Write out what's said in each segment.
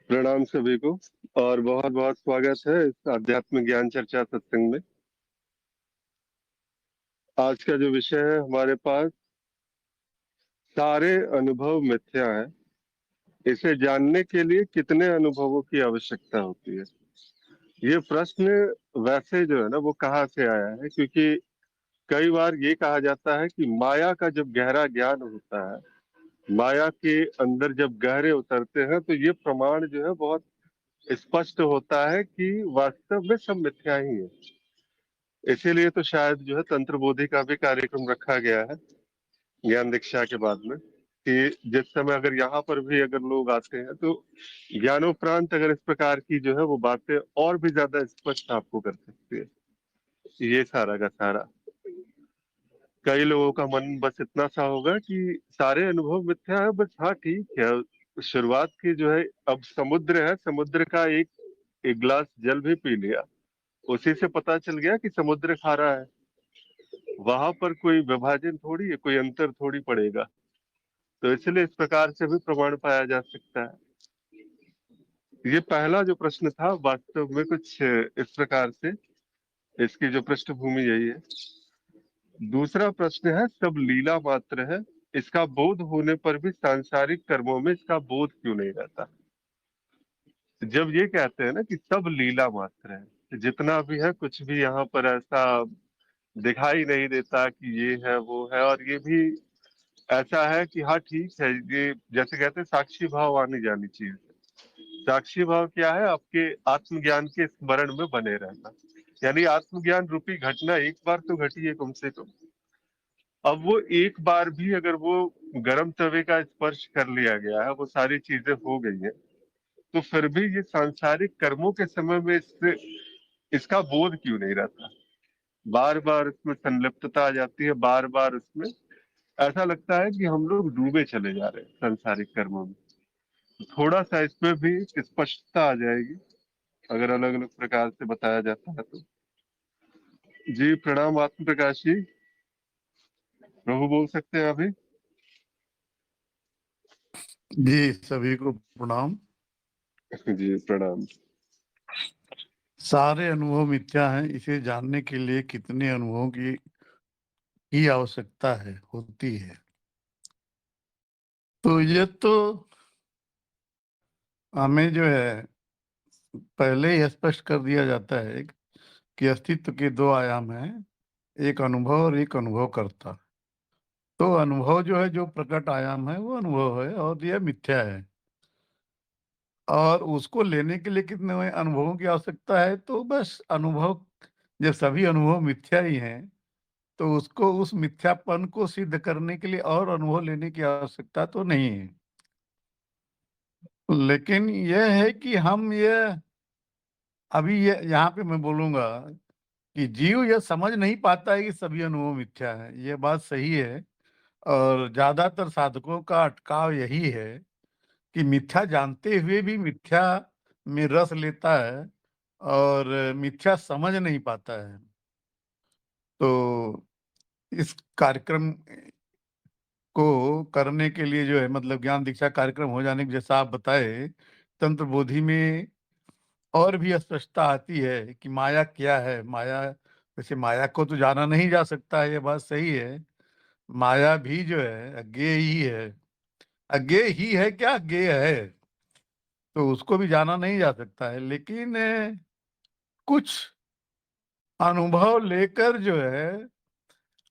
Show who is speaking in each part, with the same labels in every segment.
Speaker 1: प्रणाम सभी को। और बहुत बहुत स्वागत है इस आध्यात्मिक ज्ञान चर्चा सत्संग में। आज का जो विषय है हमारे पास, सारे अनुभव मिथ्या है, इसे जानने के लिए कितने अनुभवों की आवश्यकता होती है। ये प्रश्न वैसे जो है ना वो कहाँ से आया है, क्योंकि कई बार ये कहा जाता है कि माया का जब गहरा ज्ञान होता है, माया के अंदर जब गहरे उतरते हैं, तो ये प्रमाण जो है बहुत स्पष्ट होता है कि वास्तव में सब मिथ्या ही है। इसीलिए तो शायद जो है तंत्र बोधि का भी कार्यक्रम रखा गया है ज्ञान दीक्षा के बाद में, कि जिस समय अगर यहाँ पर भी अगर लोग आते हैं तो ज्ञानोपरांत अगर इस प्रकार की जो है वो बातें और भी ज्यादा स्पष्ट आपको कर सकती है। ये सारा का सारा, कई लोगों का मन बस इतना सा होगा कि सारे अनुभव मिथ्या है, बस हाँ ठीक है। शुरुआत की जो है, अब समुद्र है, समुद्र का एक एक गिलास जल भी पी लिया, उसी से पता चल गया कि समुद्र खारा है। वहां पर कोई विभाजन थोड़ी है, कोई अंतर थोड़ी पड़ेगा। तो इसलिए इस प्रकार से भी प्रमाण पाया जा सकता है। ये पहला जो प्रश्न था वास्तव में कुछ इस प्रकार से, इसकी जो पृष्ठभूमि यही है। दूसरा प्रश्न है, सब लीला मात्र है, इसका बोध होने पर भी सांसारिक कर्मों में इसका बोध क्यों नहीं रहता। जब ये कहते हैं ना कि सब लीला मात्र है, जितना भी है कुछ भी यहाँ पर ऐसा दिखाई नहीं देता कि ये है वो है, और ये भी ऐसा है कि हाँ ठीक है, ये जैसे कहते हैं साक्षी भाव आनी जानी चीज है। साक्षी भाव क्या है? आपके आत्मज्ञान के स्मरण में बने रहना, यानी आत्मज्ञान रूपी घटना एक बार तो घटी है कम से कम। अब वो एक बार भी अगर वो गर्म तवे का स्पर्श कर लिया गया है, वो सारी चीजें हो गई है, तो फिर भी ये सांसारिक कर्मों के समय में इससे इसका बोध क्यों नहीं रहता। बार बार इसमें संलिप्तता आ जाती है, बार बार इसमें ऐसा लगता है कि हम लोग डूबे चले जा रहे हैं सांसारिक कर्मों में। थोड़ा सा इसमें भी स्पष्टता आ जाएगी अगर अलग अलग प्रकार से बताया जाता है तो। जी प्रणाम आत्म प्रकाश जी, प्रभु बोल सकते हैं अभी?
Speaker 2: जी सभी को प्रणाम।
Speaker 1: जी प्रणाम।
Speaker 2: सारे अनुभव मिथ्या हैं, इसे जानने के लिए कितने अनुभवों की आवश्यकता है होती है। तो ये तो हमें जो है पहले ही स्पष्ट कर दिया जाता है कि अस्तित्व के दो आयाम हैं, एक अनुभव और एक अनुभव करता। तो अनुभव जो है, जो प्रकट आयाम है वो अनुभव है और यह मिथ्या है। और उसको लेने के लिए कितने अनुभवों की आवश्यकता है? तो बस अनुभव, जब सभी अनुभव मिथ्या ही हैं तो उसको, उस मिथ्यापन को सिद्ध करने के लिए और अनुभव लेने की आवश्यकता तो नहीं है। लेकिन यह है कि हम ये अभी ये यहाँ पे मैं बोलूंगा कि जीव यह समझ नहीं पाता है कि सभी अनुभव मिथ्या है। ये बात सही है। और ज्यादातर साधकों का अटकाव यही है कि मिथ्या जानते हुए भी मिथ्या में रस लेता है और मिथ्या समझ नहीं पाता है। तो इस कार्यक्रम को करने के लिए जो है, मतलब ज्ञान दीक्षा कार्यक्रम हो जाने के, जैसा आप बताए, तंत्र बोधि में और भी स्पष्टता आती है कि माया क्या है। माया, वैसे माया को तो जाना नहीं जा सकता है, ये बात सही है। माया भी जो है अज्ञेय ही है। अज्ञेय ही है क्या, अज्ञेय है। तो उसको भी जाना नहीं जा सकता है। लेकिन कुछ अनुभव लेकर जो है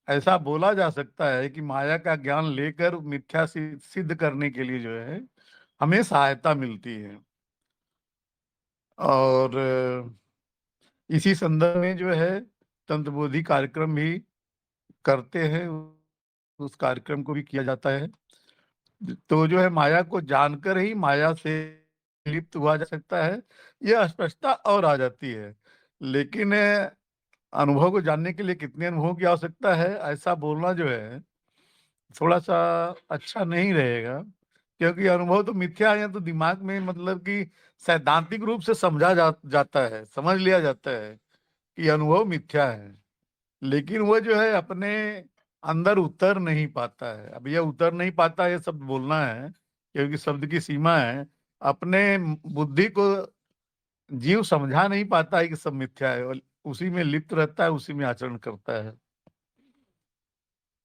Speaker 2: ऐसा बोला जा सकता है कि माया का ज्ञान लेकर मिथ्या सिद्ध करने के लिए जो है हमें सहायता मिलती है। और इसी संदर्भ में जो है तंत्र बोधि कार्यक्रम भी करते हैं, उस कार्यक्रम को भी किया जाता है। तो जो है माया को जानकर ही माया से लिप्त हुआ जा सकता है, यह स्पष्टता और आ जाती है। लेकिन अनुभव को जानने के लिए कितने अनुभवों की आवश्यकता है, ऐसा बोलना जो है थोड़ा सा अच्छा नहीं रहेगा। क्योंकि अनुभव तो मिथ्या है, तो दिमाग में मतलब कि सैद्धांतिक रूप से समझा जाता है, समझ लिया जाता है कि अनुभव मिथ्या है। लेकिन वो जो है अपने अंदर उतर नहीं पाता है। अब ये उतर नहीं पाता, ये सब बोलना है क्योंकि शब्द की सीमा है। अपने बुद्धि को जीव समझा नहीं पाता है कि सब मिथ्या है और उसी में लिप्त रहता है, उसी में आचरण करता है।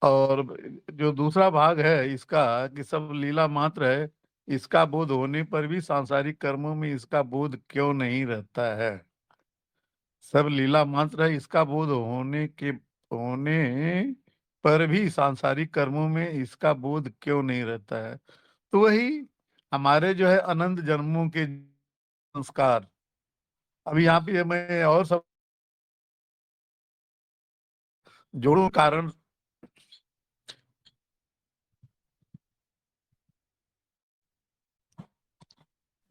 Speaker 2: और जो दूसरा भाग है इसका कि सब लीला मात्र है, इसका बोध होने पर भी सांसारिक कर्मों में इसका बोध क्यों नहीं रहता है? सब लीला मात्र है, इसका बोध होने पर भी सांसारिक कर्मों में इसका बोध क्यों नहीं रहता है? तो वही हमारे जो है अनंत जन्मों के संस्कार। अभी यहाँ पे मैं और सब जोड़ूं कारण।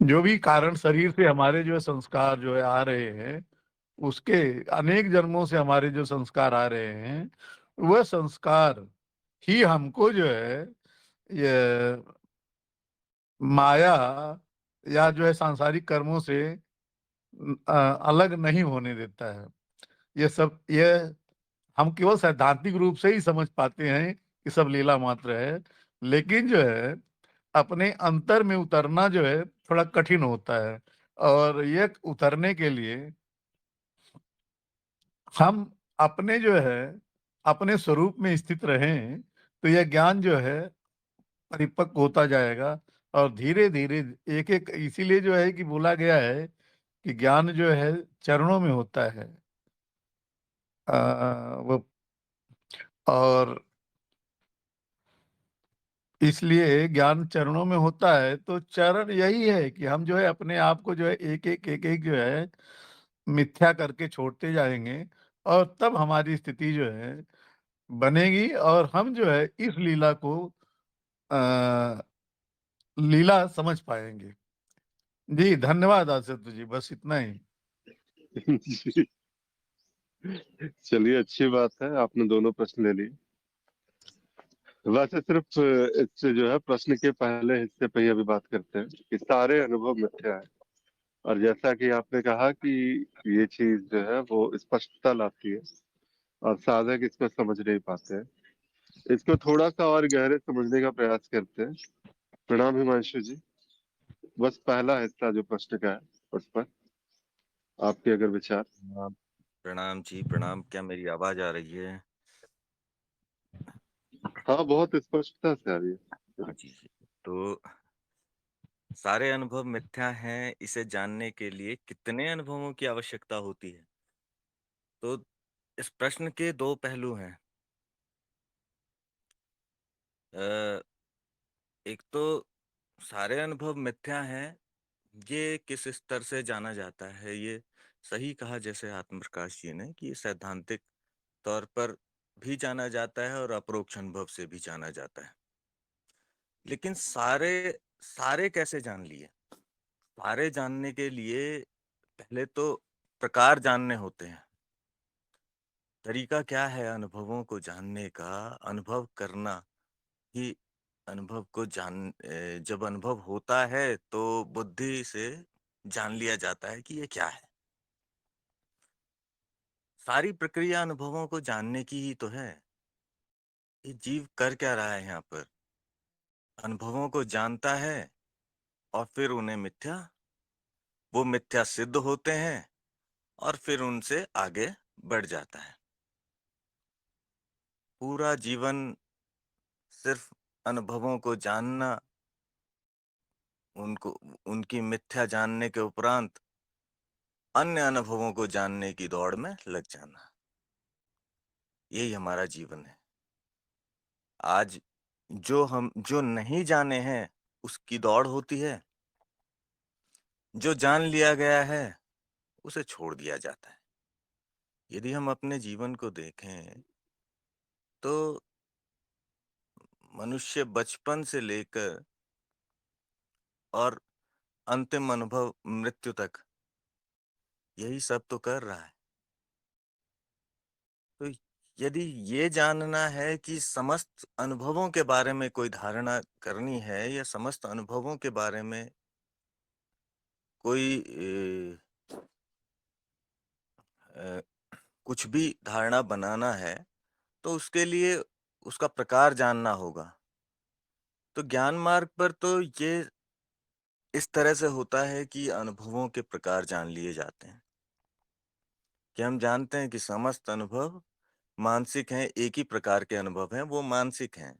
Speaker 2: जो भी कारण शरीर से हमारे जो है संस्कार जो है आ रहे हैं, उसके अनेक जन्मों से हमारे जो संस्कार आ रहे हैं, वह संस्कार ही हमको जो है ये माया या जो है सांसारिक कर्मों से अलग नहीं होने देता है। ये हम केवल सैद्धांतिक रूप से ही समझ पाते हैं कि सब लीला मात्र है, लेकिन जो है अपने अंतर में उतरना जो है थोड़ा कठिन होता है। और ये उतरने के लिए हम अपने जो है अपने स्वरूप में स्थित रहें, तो यह ज्ञान जो है परिपक्व होता जाएगा। और धीरे धीरे एक एक इसीलिए जो है कि बोला गया है कि ज्ञान जो है चरणों में होता है। वो और इसलिए ज्ञान चरणों में होता है, तो चरण यही है कि हम जो है अपने आप को जो है एक एक जो है मिथ्या करके छोड़ते जाएंगे, और तब हमारी स्थिति जो है बनेगी और हम जो है इस लीला को अ, लीला समझ पाएंगे। जी धन्यवाद आदित्य जी, बस इतना ही।
Speaker 1: जी, चलिए अच्छी बात है, आपने दोनों प्रश्न ले लिए। वैसे सिर्फ इससे जो है प्रश्न के पहले हिस्से पे ही अभी बात करते हैं कि सारे अनुभव मिथ्या है। और जैसा कि आपने कहा कि ये चीज जो है वो स्पष्टता लाती है और साधक इसको समझ नहीं पाते हैं। इसको थोड़ा सा और गहरे समझने का प्रयास करते हैं। प्रणाम हिमांशु जी। बस पहला हिस्सा जो प्रश्न का है उस पर आपके अगर विचार।
Speaker 3: प्रणाम प्रणाम जी, प्रणाम। क्या मेरी आवाज आ रही है?
Speaker 1: हाँ, बहुत स्पष्टता से आ रही है।
Speaker 3: हाँ जी जी। तो सारे अनुभव मिथ्या हैं, इसे जानने के लिए कितने अनुभवों की आवश्यकता होती है? तो इस प्रश्न के दो पहलू हैं। अ, एक तो सारे अनुभव मिथ्या हैं, ये किस स्तर से जाना जाता है? ये सही कहा जैसे आत्मप्रकाश जी ने कि ये सैद्धांतिक तौर पर भी जाना जाता है और अपरोक्ष अनुभव से भी जाना जाता है। लेकिन सारे सारे कैसे जान लिए? सारे जानने के लिए पहले तो प्रकार जानने होते हैं। तरीका क्या है अनुभवों को जानने का? अनुभव करना ही अनुभव को जब अनुभव होता है तो बुद्धि से जान लिया जाता है कि ये क्या है। सारी प्रक्रिया अनुभवों को जानने की ही तो है। ये जीव कर क्या रहा है यहाँ पर? अनुभवों को जानता है और फिर उन्हें वो मिथ्या सिद्ध होते हैं और फिर उनसे आगे बढ़ जाता है। पूरा जीवन सिर्फ अनुभवों को जानना, उनको उनकी मिथ्या जानने के उपरांत अन्य अनुभवों को जानने की दौड़ में लग जाना, यही हमारा जीवन है। आज जो नहीं जाने हैं उसकी दौड़ होती है, जो जान लिया गया है उसे छोड़ दिया जाता है। यदि हम अपने जीवन को देखें तो मनुष्य बचपन से लेकर और अंतिम अनुभव मृत्यु तक यही सब तो कर रहा है। तो यदि ये जानना है कि समस्त अनुभवों के बारे में कोई धारणा करनी है या समस्त अनुभवों के बारे में कोई अ, कुछ भी धारणा बनाना है, तो उसके लिए उसका प्रकार जानना होगा। तो ज्ञान मार्ग पर तो ये इस तरह से होता है कि अनुभवों के प्रकार जान लिए जाते हैं, कि हम जानते हैं कि समस्त अनुभव मानसिक हैं, एक ही प्रकार के अनुभव हैं, वो मानसिक हैं।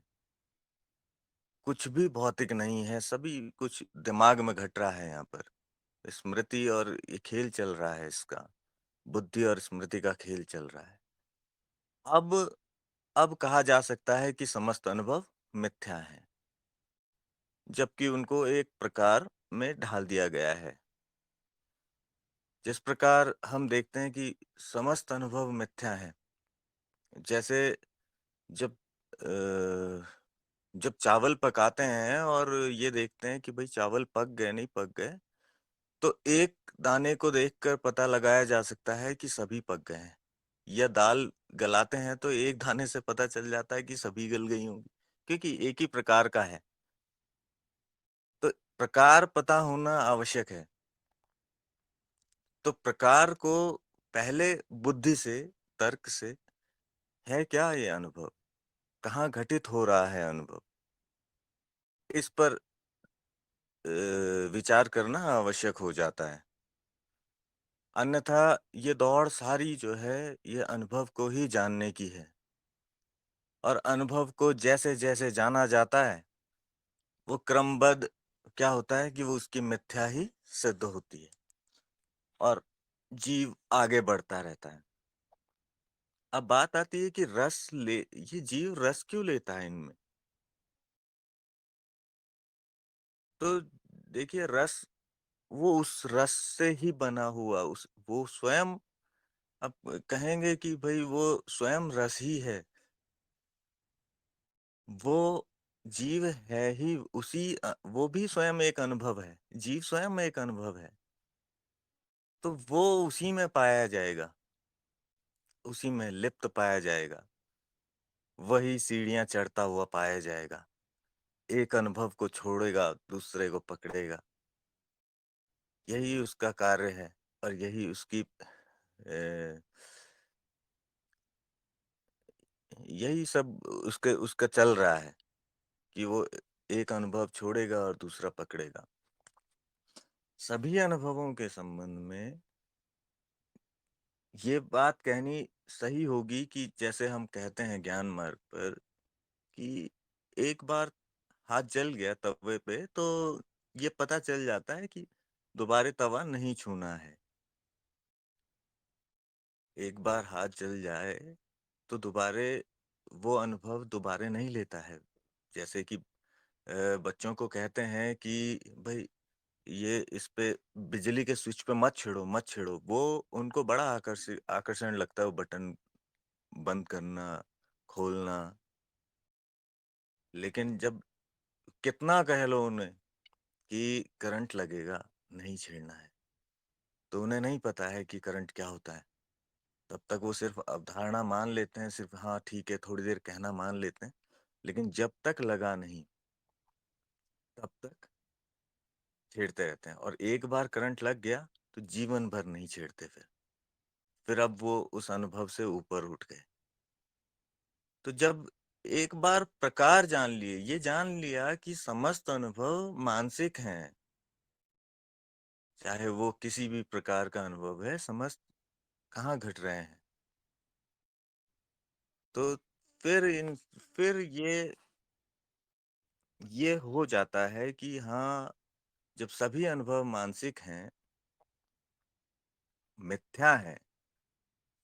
Speaker 3: कुछ भी भौतिक नहीं है, सभी कुछ दिमाग में घट रहा है यहाँ पर। स्मृति और ये खेल चल रहा है इसका, बुद्धि और स्मृति का खेल चल रहा है। अब अब कहा जा सकता है कि समस्त अनुभव मिथ्या हैं, जबकि उनको एक प्रकार में ढाल दिया गया है। जिस प्रकार हम देखते हैं कि समस्त अनुभव मिथ्या हैं, जैसे जब अ, जब चावल पकाते हैं और ये देखते हैं कि भाई चावल पक गए, नहीं पक गए, तो एक दाने को देखकर पता लगाया जा सकता है कि सभी पक गए हैं। या दाल गलाते हैं तो एक दाने से पता चल जाता है कि सभी गल गई होंगी, क्योंकि एक ही प्रकार का है। तो प्रकार पता होना आवश्यक है। तो प्रकार को पहले बुद्धि से, तर्क से, है क्या ये अनुभव? कहाँ घटित हो रहा है अनुभव? इस पर विचार करना आवश्यक हो जाता है। अन्यथा ये दौड़ सारी जो है, ये अनुभव को ही जानने की है। और अनुभव को जैसे-जैसे जाना जाता है, वो क्रमबद्ध क्या होता है कि वो उसकी मिथ्या ही सिद्ध होती है और जीव आगे बढ़ता रहता है। अब बात आती है कि ये जीव रस क्यों लेता है इनमें? तो देखिए, रस, वो उस रस से ही बना हुआ, उस वो स्वयं, आप कहेंगे कि भई वो स्वयं रस ही है। वो जीव है ही वो भी स्वयं एक अनुभव है। जीव स्वयं एक अनुभव है। तो वो उसी में पाया जाएगा, उसी में लिप्त पाया जाएगा। वही सीढ़ियाँ चढ़ता हुआ पाया जाएगा। एक अनुभव को छोड़ेगा, दूसरे को पकड़ेगा। यही उसका कार्य है और यही यही सब उसके उसका चल रहा है कि वो एक अनुभव छोड़ेगा और दूसरा पकड़ेगा। सभी अनुभवों के संबंध में ये बात कहनी सही होगी कि जैसे हम कहते हैं ज्ञान मार्ग पर कि एक बार हाथ जल गया तवे पे तो ये पता चल जाता है कि दोबारा तवा नहीं छूना है। एक बार हाथ जल जाए तो दोबारे वो अनुभव दोबारे नहीं लेता है। जैसे कि बच्चों को कहते हैं कि भाई ये इस पे बिजली के स्विच पे मत छेड़ो, मत छेड़ो। वो उनको बड़ा आकर्षण लगता है वो बटन बंद करना, खोलना। लेकिन जब कितना कह लो उन्हें कि करंट लगेगा, नहीं छेड़ना है, तो उन्हें नहीं पता है कि करंट क्या होता है। तब तक वो सिर्फ अवधारणा मान लेते हैं, सिर्फ हाँ ठीक है, थोड़ी देर कहना मान लेते हैं। लेकिन जब तक लगा नहीं, तब तक छेड़ते रहते हैं और एक बार करंट लग गया तो जीवन भर नहीं छेड़ते फिर अब वो उस अनुभव से ऊपर उठ गए। तो जब एक बार प्रकार जान लिए, ये जान लिया कि समस्त अनुभव मानसिक हैं, चाहे वो किसी भी प्रकार का अनुभव है, समस्त कहाँ घट रहे हैं। तो फिर इन फिर ये हो जाता है कि हाँ, जब सभी अनुभव मानसिक हैं, मिथ्या हैं,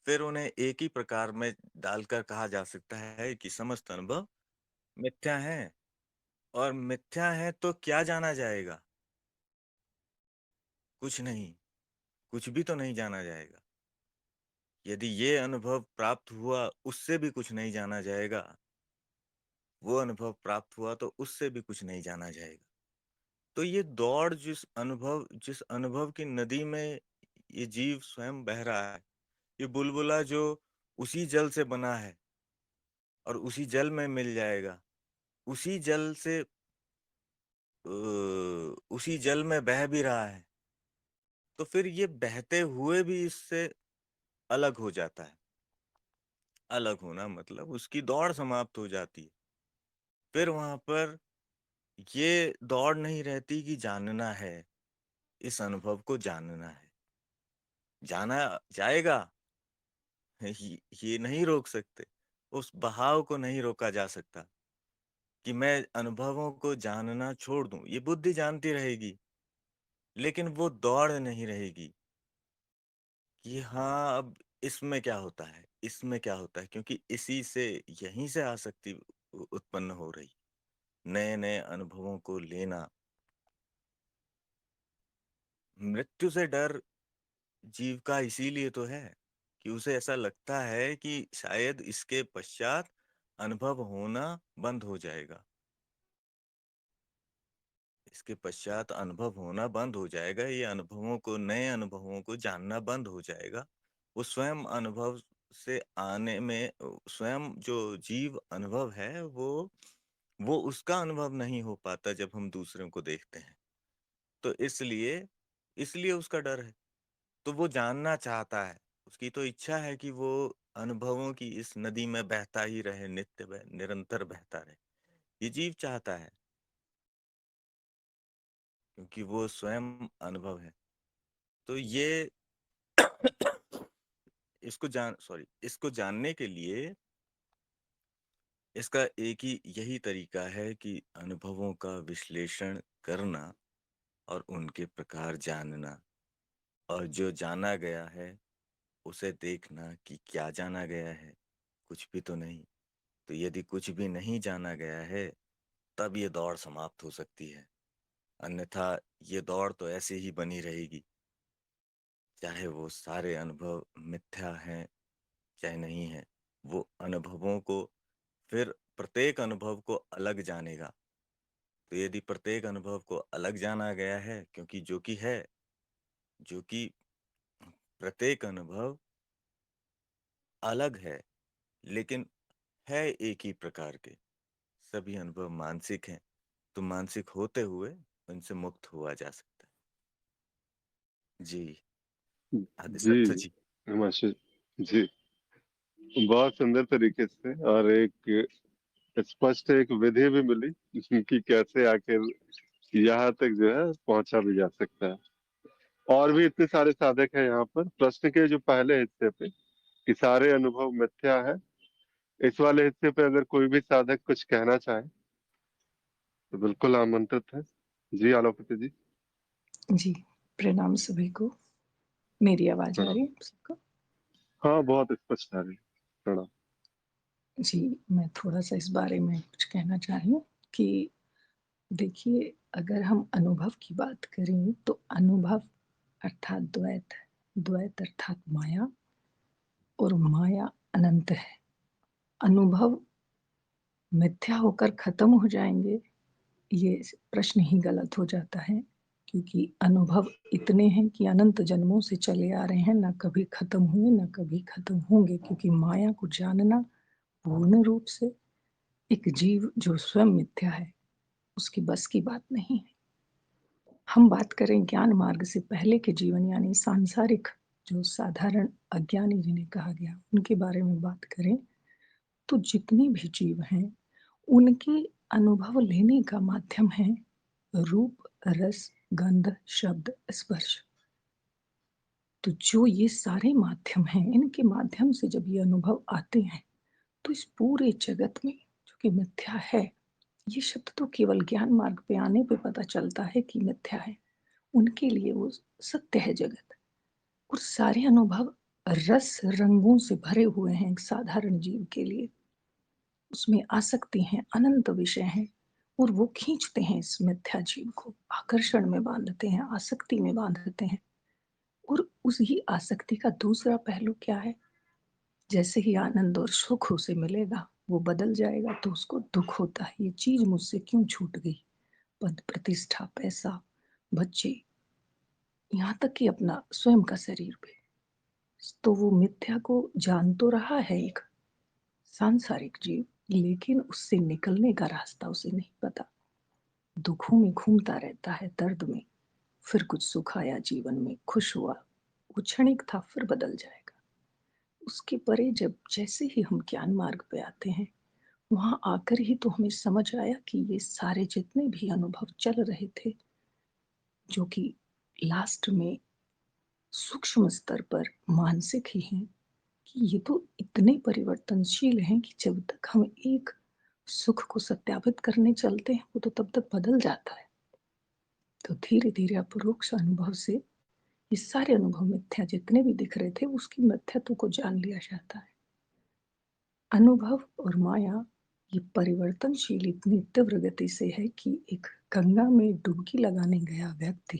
Speaker 3: फिर उन्हें एक ही प्रकार में डालकर कहा जा सकता है कि समस्त अनुभव मिथ्या हैं। और मिथ्या है तो क्या जाना जाएगा? कुछ नहीं, कुछ भी तो नहीं जाना जाएगा। यदि ये अनुभव प्राप्त हुआ, उससे भी कुछ नहीं जाना जाएगा। वो अनुभव प्राप्त हुआ तो उससे भी कुछ नहीं जाना जाएगा। तो ये दौड़ जिस अनुभव की नदी में ये जीव स्वयं बह रहा है, ये बुलबुला जो उसी जल से बना है और उसी जल में मिल जाएगा, उसी जल से उसी जल में बह भी रहा है, तो फिर ये बहते हुए भी इससे अलग हो जाता है। अलग होना मतलब उसकी दौड़ समाप्त हो जाती है। फिर वहां पर ये दौड़ नहीं रहती कि जानना है, इस अनुभव को जानना है। जाना जाएगा, ये नहीं रोक सकते। उस बहाव को नहीं रोका जा सकता कि मैं अनुभवों को जानना छोड़ दूं। ये बुद्धि जानती रहेगी, लेकिन वो दौड़ नहीं रहेगी कि हाँ, अब इसमें क्या होता है, इसमें क्या होता है, क्योंकि इसी से, यहीं से आसक्ति उत्पन्न हो रही। नए नए अनुभवों को लेना। मृत्यु से डर जीव का इसीलिए तो है कि उसे ऐसा लगता है कि शायद इसके पश्चात अनुभव होना बंद हो जाएगा। इसके पश्चात अनुभव होना बंद हो जाएगा, ये अनुभवों को, नए अनुभवों को जानना बंद हो जाएगा। वो स्वयं अनुभव से आने में, स्वयं जो जीव अनुभव है, वो उसका अनुभव नहीं हो पाता जब हम दूसरों को देखते हैं। तो इसलिए इसलिए उसका डर है। तो वो जानना चाहता है, उसकी तो इच्छा है कि वो अनुभवों की इस नदी में बहता ही रहे, निरंतर बहता रहे। ये जीव चाहता है, क्योंकि वो स्वयं अनुभव है। तो ये इसको जानने के लिए इसका एक ही यही तरीका है कि अनुभवों का विश्लेषण करना और उनके प्रकार जानना, और जो जाना गया है उसे देखना कि क्या जाना गया है, कुछ भी तो नहीं। तो यदि कुछ भी नहीं जाना गया है, तब ये दौड़ समाप्त हो सकती है। अन्यथा ये दौड़ तो ऐसे ही बनी रहेगी, चाहे वो सारे अनुभव मिथ्या हैं चाहे नहीं है। वो अनुभवों को, फिर प्रत्येक अनुभव को अलग जानेगा। तो यदि प्रत्येक अनुभव को अलग जाना गया है, क्योंकि जो कि प्रत्येक अनुभव अलग है, लेकिन है एक ही प्रकार के, सभी अनुभव मानसिक हैं, तो मानसिक होते हुए उनसे मुक्त हुआ जा सकता है। जी,
Speaker 1: जी,
Speaker 3: आदिसत्य जी।
Speaker 1: हिमांशु जी, बहुत सुंदर तरीके से और एक स्पष्ट एक विधि भी मिली कि कैसे आखिर यहाँ तक जो है पहुंचा भी जा सकता है। और भी इतने सारे साधक हैं यहाँ पर। प्रश्न के जो पहले हिस्से पे कि सारे अनुभव मिथ्या है, इस वाले हिस्से पे अगर कोई भी साधक कुछ कहना चाहे तो बिल्कुल आमंत्रित है। जी आलोपति जी।
Speaker 4: जी, प्रणाम सभी को। मेरी आवाज़ आ
Speaker 1: प्रणाम।
Speaker 4: रही है सबको?
Speaker 1: हाँ, बहुत स्पष्ट आ रही है। प्रणाम।
Speaker 4: जी, मैं थोड़ा-सा इस बारे में कुछ कहना चाह रही हूँ कि देखिए, अगर हम अनुभव की बात करें, तो अनुभव अर्थात द्वैत, द्वैत अर्थात माया, और माया अनंत है। अनुभव मिथ्या होकर खत्म हो जाएँगे, ये प्रश्न ही गलत हो जाता है, क्योंकि अनुभव इतने हैं कि अनंत जन्मों से चले आ रहे हैं, ना कभी खत्म हुए, ना कभी खत्म होंगे, क्योंकि माया को जानना पूर्ण रूप से एक जीव जो स्वयं मिथ्या है, उसकी बस की बात नहीं है। हम बात करें ज्ञान मार्ग से पहले के जीवन, यानी सांसारिक, जो साधारण अज्ञानी जिन्हें कहा गया, उनके बारे में बात करें, तो जितने भी जीव हैं, उनके अनुभव लेने का माध्यम है रूप, रस, गंध, शब्द, स्पर्श। तो जो ये सारे माध्यम हैं, इनके माध्यम से जब ये अनुभव आते हैं, तो इस पूरे जगत में जो कि मिथ्या है, ये शब्द तो केवल ज्ञान मार्ग पे आने पे पता चलता है कि मिथ्या है। उनके लिए वो सत्य है जगत। और सारे अनुभव रस रंगों से भरे हुए हैं एक साधारण जीव के लिए। उसमें आसक्ति है, अनंत विषय हैं, और वो खींचते हैं इस मिथ्या जीव को, आकर्षण में बांधते हैं, आसक्ति में बांधते हैं। और उसी आसक्ति का दूसरा पहलू क्या है? जैसे ही आनंद और सुख उसे मिलेगा, वो बदल जाएगा, तो उसको दुख होता है, ये चीज मुझसे क्यों छूट गई? पद, प्रतिष्ठा, पैसा, बच्चे, यहाँ तक कि अपना स्वयं का शरीर भी। तो वो मिथ्या को जान तो रहा है एक सांसारिक जीव, लेकिन उससे निकलने का रास्ता उसे नहीं पता। दुखों में घूमता रहता है, दर्द में। फिर कुछ सुख आया जीवन में, खुश हुआ, वो क्षणिक था, फिर बदल जाएगा। उसके परे जब जैसे ही हम ज्ञान मार्ग पे आते हैं, वहाँ आकर ही तो हमें समझ आया कि ये सारे जितने भी अनुभव चल रहे थे, जो कि लास्ट में सूक्ष्म स्तर पर मानसिक ही हैं, कि ये तो इतने परिवर्तनशील हैं कि जब तक हम एक सुख को सत्यापित करने चलते हैं, वो तो तब तक बदल जाता है। तो धीरे-धीरे अपरोक्ष अनुभव से ये सारे अनुभव मिथ्या जितने भी दिख रहे थे, उसकी मिथ्यात्व को जान लिया जाता है। अनुभव और माया ये परिवर्तनशील इतनी तीव्र गति से है कि एक गंगा में डुबकी लगाने गया व्यक्ति,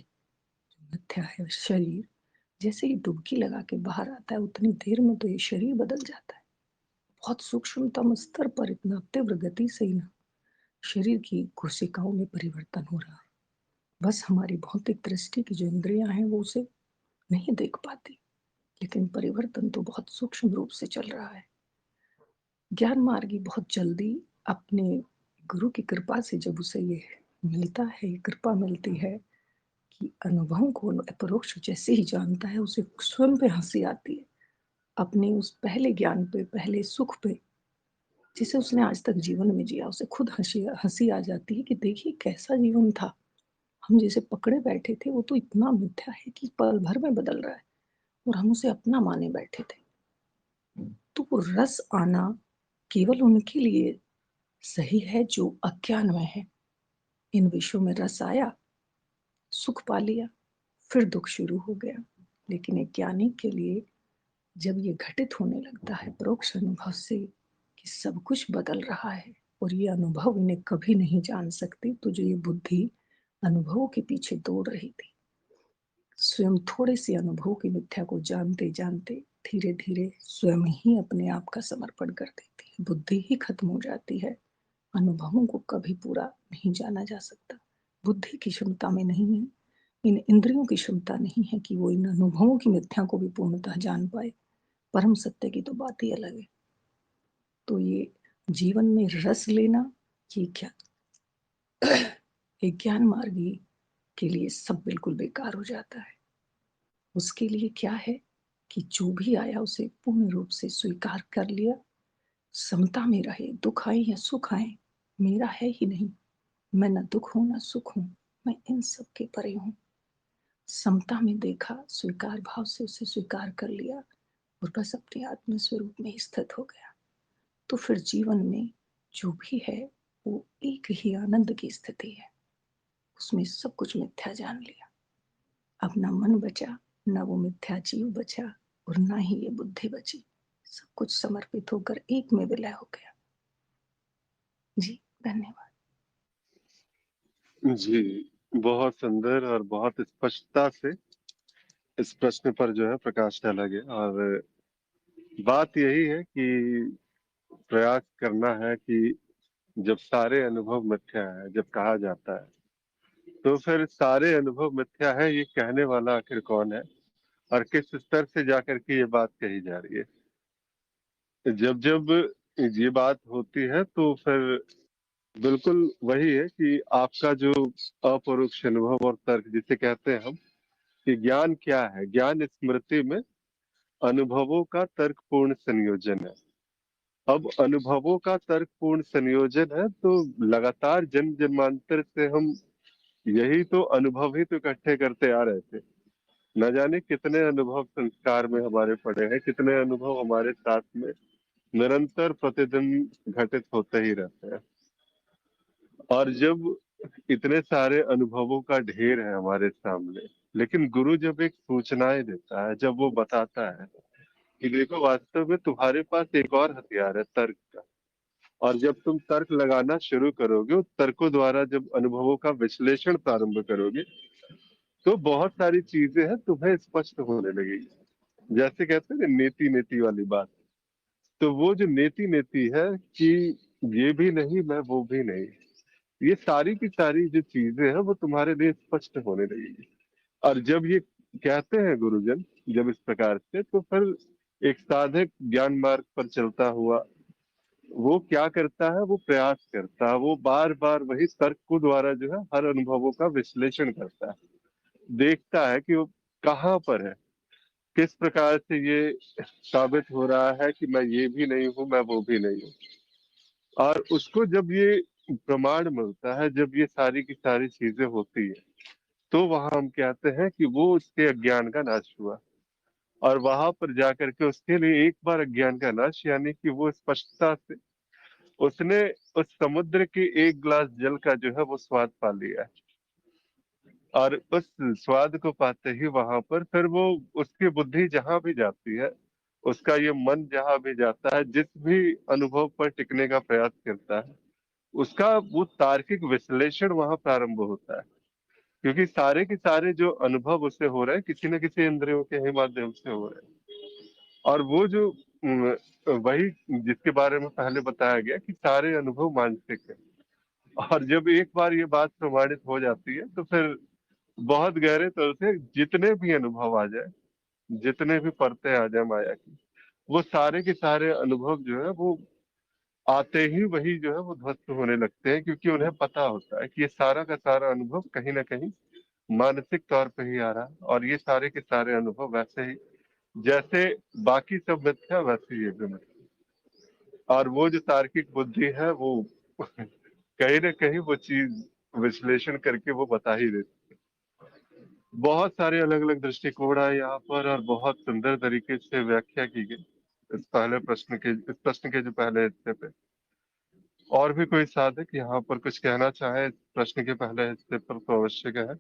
Speaker 4: जो मिथ्या है शरीर, जैसे ही डुबकी लगा के बाहर आता है, उतनी देर में तो ये शरीर बदल जाता है। बहुत सूक्ष्मतम स्तर पर इतना तीव्र गति से ही ना शरीर की कोशिकाओं में परिवर्तन हो रहा है। बस हमारी भौतिक दृष्टि की जो इंद्रियां हैं वो उसे नहीं देख पाती, लेकिन परिवर्तन तो बहुत सूक्ष्म रूप से चल रहा है। ज्ञान मार्गी बहुत जल्दी अपने गुरु की कृपा से जब उसे ये मिलता है, ये कृपा मिलती है कि अनुभवों को अपरोक्ष जैसे ही जानता है, उसे स्वयं पे हंसी आती है, अपने उस पहले ज्ञान पे, पहले सुख पे, जिसे उसने आज तक जीवन में जिया, उसे खुद हंसी हंसी आ जाती है कि देखिए कैसा जीवन था। हम जिसे पकड़े बैठे थे वो तो इतना मिथ्या है कि पल भर में बदल रहा है, और हम उसे अपना माने बैठे थे। तो वो रस आना केवल उनके लिए सही है जो अज्ञान में है। इन विषयों में रस आया, सुख पा लिया, फिर दुख शुरू हो गया। लेकिन एक ज्ञानी के लिए जब ये घटित होने लगता है परोक्ष अनुभव से कि सब कुछ बदल रहा है, और ये अनुभव इन्हें कभी नहीं जान सकती, तो जो ये बुद्धि अनुभवों के पीछे दौड़ रही थी, स्वयं थोड़े से अनुभव की मिथ्या को जानते जानते धीरे धीरे स्वयं ही अपने आप का समर्पण कर देती है। बुद्धि ही खत्म हो जाती है। अनुभवों को कभी पूरा नहीं जाना जा सकता। बुद्धि की क्षमता में नहीं है, इन इंद्रियों की क्षमता नहीं है कि वो इन अनुभवों की मिथ्या को भी पूर्णतः जान पाए। परम सत्य की तो बात ही अलग है। तो ये जीवन में रस लेना, ये क्या एक ज्ञान मार्गी के लिए सब बिल्कुल बेकार हो जाता है। उसके लिए क्या है कि जो भी आया उसे पूर्ण रूप से स्वीकार कर लिया, समता में रहे, दुख आए या सुख आए, मेरा है ही नहीं। मैं न दुख हूं न सुख हूं, मैं इन सब के परे हूं। समता में देखा, स्वीकार भाव से उसे स्वीकार कर लिया, और बस अपने आत्म स्वरूप में स्थित हो गया। तो फिर जीवन में जो भी है वो एक ही आनंद की स्थिति है। उसमें सब कुछ मिथ्या जान लिया। अब ना मन बचा, ना वो मिथ्या जीव बचा, और ना ही ये बुद्धि बची। सब कुछ समर्पित होकर एक में विलय हो गया। जी, धन्यवाद।
Speaker 1: जी, बहुत सुंदर और बहुत स्पष्टता से इस प्रश्न पर जो है प्रकाश डाला गया। और बात यही है कि प्रयास करना है कि जब सारे अनुभव मिथ्या है, जब कहा जाता है, तो फिर सारे अनुभव मिथ्या है ये कहने वाला आखिर कौन है, और किस स्तर से जाकर के ये बात कही जा रही है। जब जब ये बात होती है तो फिर बिल्कुल वही है कि आपका जो अपरोक्ष अनुभव और तर्क जिसे कहते हैं हम, कि ज्ञान क्या है, ज्ञान स्मृति में अनुभवों का तर्कपूर्ण संयोजन है। अब अनुभवों का तर्कपूर्ण संयोजन है, तो लगातार जन्म जन्मांतर से हम यही तो अनुभव ही तो इकट्ठे करते आ रहे थे। न जाने कितने अनुभव संस्कार में हमारे पड़े हैं, कितने अनुभव हमारे साथ में निरंतर प्रतिदिन घटित होते ही रहते हैं। और जब इतने सारे अनुभवों का ढेर है हमारे सामने, लेकिन गुरु जब एक सूचनाएं देता है, जब वो बताता है कि देखो वास्तव में तुम्हारे पास एक और हथियार है, तर्क का, और जब तुम तर्क लगाना शुरू करोगे, उस तर्कों द्वारा जब अनुभवों का विश्लेषण प्रारंभ करोगे, तो बहुत सारी चीजें हैं तुम्हें स्पष्ट होने लगेगी। जैसे कहते हैं ना, नेति नेति वाली बात। तो वो जो नेति नेति है कि ये भी नहीं मैं वो भी नहीं, ये सारी की सारी जो चीजें हैं वो तुम्हारे लिए स्पष्ट होने लगेगी। और जब ये कहते हैं गुरुजन, जब इस प्रकार से, तो फिर एक साधक ज्ञान मार्ग पर चलता हुआ वो क्या करता है, वो प्रयास करता है, वो बार बार वही तर्क द्वारा जो है हर अनुभवों का विश्लेषण करता है, देखता है कि वो कहाँ पर है, किस प्रकार से ये साबित हो रहा है कि मैं ये भी नहीं हूँ मैं वो भी नहीं हूँ। और उसको जब ये प्रमाण मिलता है, जब ये सारी की सारी चीजें होती है, तो वहां हम कहते हैं कि वो उसके अज्ञान का नाश हुआ। और वहां पर जाकर के उसके लिए एक बार अज्ञान का नाश, यानी कि वो स्पष्टता से उसने उस समुद्र के एक गिलास जल का जो है वो स्वाद पा लिया है। और उस स्वाद को पाते ही वहां पर फिर वो, उसकी बुद्धि जहां भी जाती है, उसका ये मन जहां भी जाता है, जिस भी अनुभव पर टिकने का प्रयास करता है, उसका वो तार्किक विश्लेषण वहां प्रारंभ होता है। क्योंकि सारे के सारे जो अनुभव उसे हो रहे हैं, किसी न किसी इंद्रियों के ही माध्यम से हो रहे हैं। और वो जो वही जिसके बारे में पहले बताया गया कि सारे अनुभव मानसिक है। और जब एक बार ये बात प्रमाणित हो जाती है, तो फिर बहुत गहरे तौर से जितने भी अनुभव आ जाए, जितने भी परतें आ जाए माया की, वो सारे के सारे अनुभव जो है वो आते ही वही जो है वो ध्वस्त होने लगते हैं। क्योंकि उन्हें पता होता है कि ये सारा का सारा अनुभव कहीं ना कहीं मानसिक तौर पे ही आ रहा है। और ये सारे के सारे अनुभव वैसे ही, जैसे बाकी सब मिथ्या, वैसे ही ये भी मिथ्या। और वो जो तार्किक बुद्धि है वो कहीं ना कहीं वो चीज विश्लेषण करके वो बता ही देती। बहुत सारे अलग अलग दृष्टिकोण है यहाँ पर, और बहुत सुंदर तरीके से व्याख्या की गई इस प्रश्न के जो पहले हिस्से पे। और भी कोई साधक यहाँ पर कुछ कहना चाहे इस प्रश्न के पहले हिस्से पर, तो अवश्य है।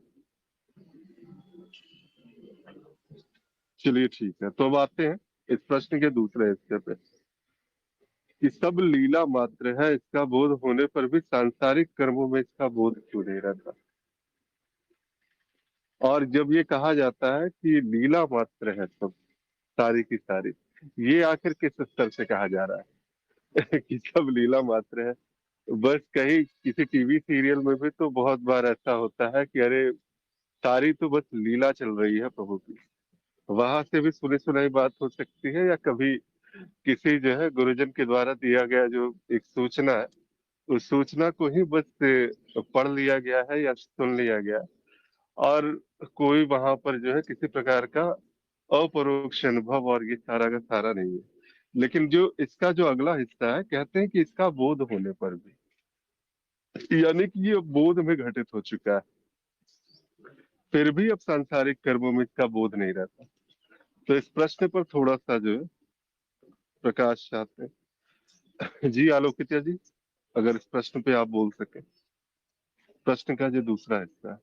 Speaker 1: चलिए ठीक है, तो अब आते हैं इस प्रश्न के दूसरे हिस्से पे कि सब लीला मात्र है, इसका बोध होने पर भी सांसारिक कर्मों में इसका बोध क्यों नहीं रहता। और जब ये कहा जाता है कि लीला मात्र है सब, सारी की सारी, ये आखिर किस स्तर से कहा जा रहा है कि सब लीला मात्र है। बस कहीं किसी टीवी सीरियल में भी तो बहुत बार ऐसा होता है कि अरे सारी तो बस लीला चल रही है प्रभु की। वहां से भी सुनी सुनाई बात हो सकती है, या कभी किसी जो है गुरुजन के द्वारा दिया गया जो एक सूचना है, उस सूचना को ही बस पढ़ लिया गया है या सुन लिया गया है। और कोई वहां पर जो है किसी प्रकार का अपरोक्ष अनुभव और ये सारा का सारा नहीं है। लेकिन जो इसका जो अगला हिस्सा है, कहते हैं कि इसका बोध होने पर भी, यानी कि ये बोध में घटित हो चुका है, फिर भी अब सांसारिक कर्मों में इसका बोध नहीं रहता। तो इस प्रश्न पर थोड़ा सा जो है प्रकाश चाहते हैं जी आलोकित्या जी, अगर इस प्रश्न पे आप बोल सके। प्रश्न का जो दूसरा हिस्सा है,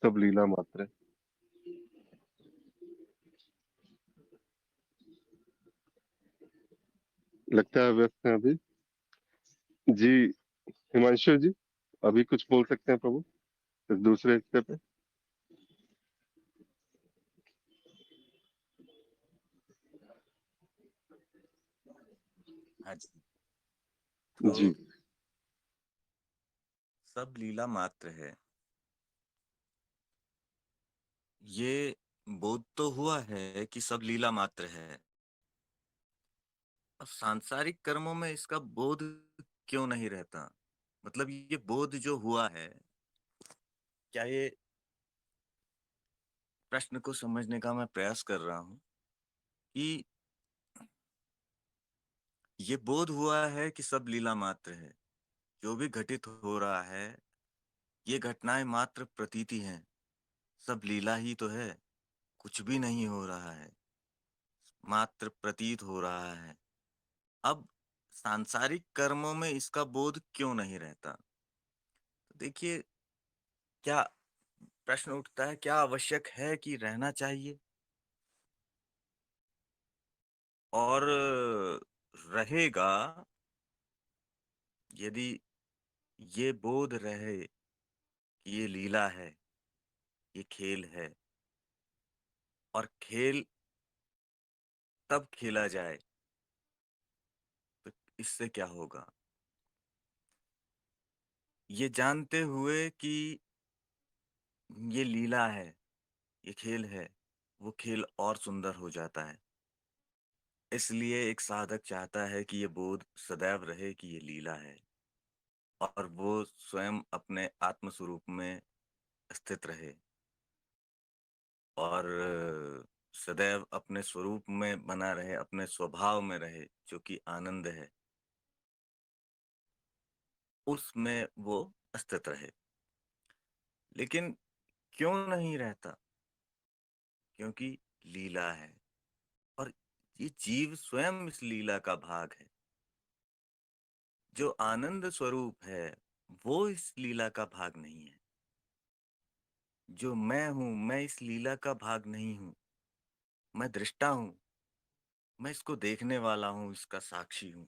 Speaker 1: सब लीला मात्र है। लगता है व्यस्त है अभी जी। हिमांशु जी, अभी कुछ बोल सकते हैं प्रभु इस दूसरे हिस्से पे।
Speaker 3: हाँ जी।
Speaker 1: जी।
Speaker 3: तो सब लीला मात्र है, ये बोध तो हुआ है कि सब लीला मात्र है। अब सांसारिक कर्मों में इसका बोध क्यों नहीं रहता, मतलब ये बोध जो हुआ है, क्या ये प्रश्न को समझने का मैं प्रयास कर रहा हूं कि ये बोध हुआ है कि सब लीला मात्र है, जो भी घटित हो रहा है ये घटनाएं मात्र प्रतीति हैं, सब लीला ही तो है, कुछ भी नहीं हो रहा है, मात्र प्रतीत हो रहा है। अब सांसारिक कर्मों में इसका बोध क्यों नहीं रहता। तो देखिए, क्या प्रश्न उठता है, क्या आवश्यक है कि रहना चाहिए, और रहेगा यदि ये बोध रहे कि ये लीला है, ये खेल है, और खेल तब खेला जाए, तो इससे क्या होगा। ये जानते हुए कि ये लीला है, ये खेल है, वो खेल और सुंदर हो जाता है। इसलिए एक साधक चाहता है कि ये बोध सदैव रहे कि ये लीला है, और वो स्वयं अपने आत्म स्वरूप में स्थित रहे, और सदैव अपने स्वरूप में बना रहे, अपने स्वभाव में रहे, जो कि आनंद है। उसमें वो अस्तित्व रहे। लेकिन क्यों नहीं रहता? क्योंकि लीला है, और ये जीव स्वयं इस लीला का भाग है। जो आनंद स्वरूप है वो इस लीला का भाग नहीं है। जो मैं हूं, मैं इस लीला का भाग नहीं हूं। मैं दृष्टा हूं, मैं इसको देखने वाला हूं, इसका साक्षी हूं।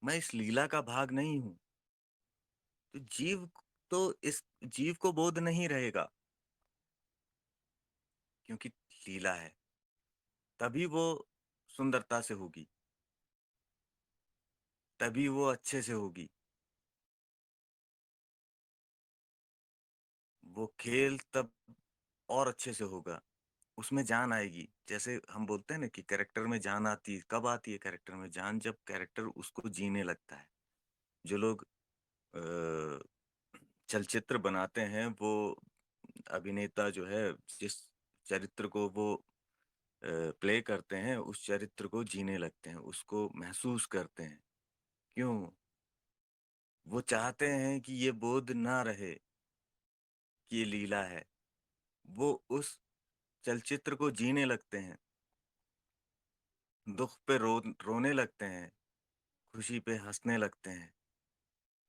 Speaker 3: मैं इस लीला का भाग नहीं हूं। तो इस जीव को बोध नहीं रहेगा, क्योंकि लीला है। तभी वो सुंदरता से होगी, तभी वो अच्छे से होगी। वो खेल तब और अच्छे से होगा, उसमें जान आएगी। जैसे हम बोलते हैं ना कि कैरेक्टर में जान आती है। कब आती है कैरेक्टर में जान? जब कैरेक्टर उसको जीने लगता है। जो लोग अ, चलचित्र बनाते हैं, वो अभिनेता जो है, जिस चरित्र को वो प्ले करते हैं, उस चरित्र को जीने लगते हैं, उसको महसूस करते हैं। क्यों? वो चाहते हैं कि ये बोध ना रहे कि ये लीला है। वो उस चलचित्र को जीने लगते हैं, दुख पे रोने लगते हैं, खुशी पे हंसने लगते हैं।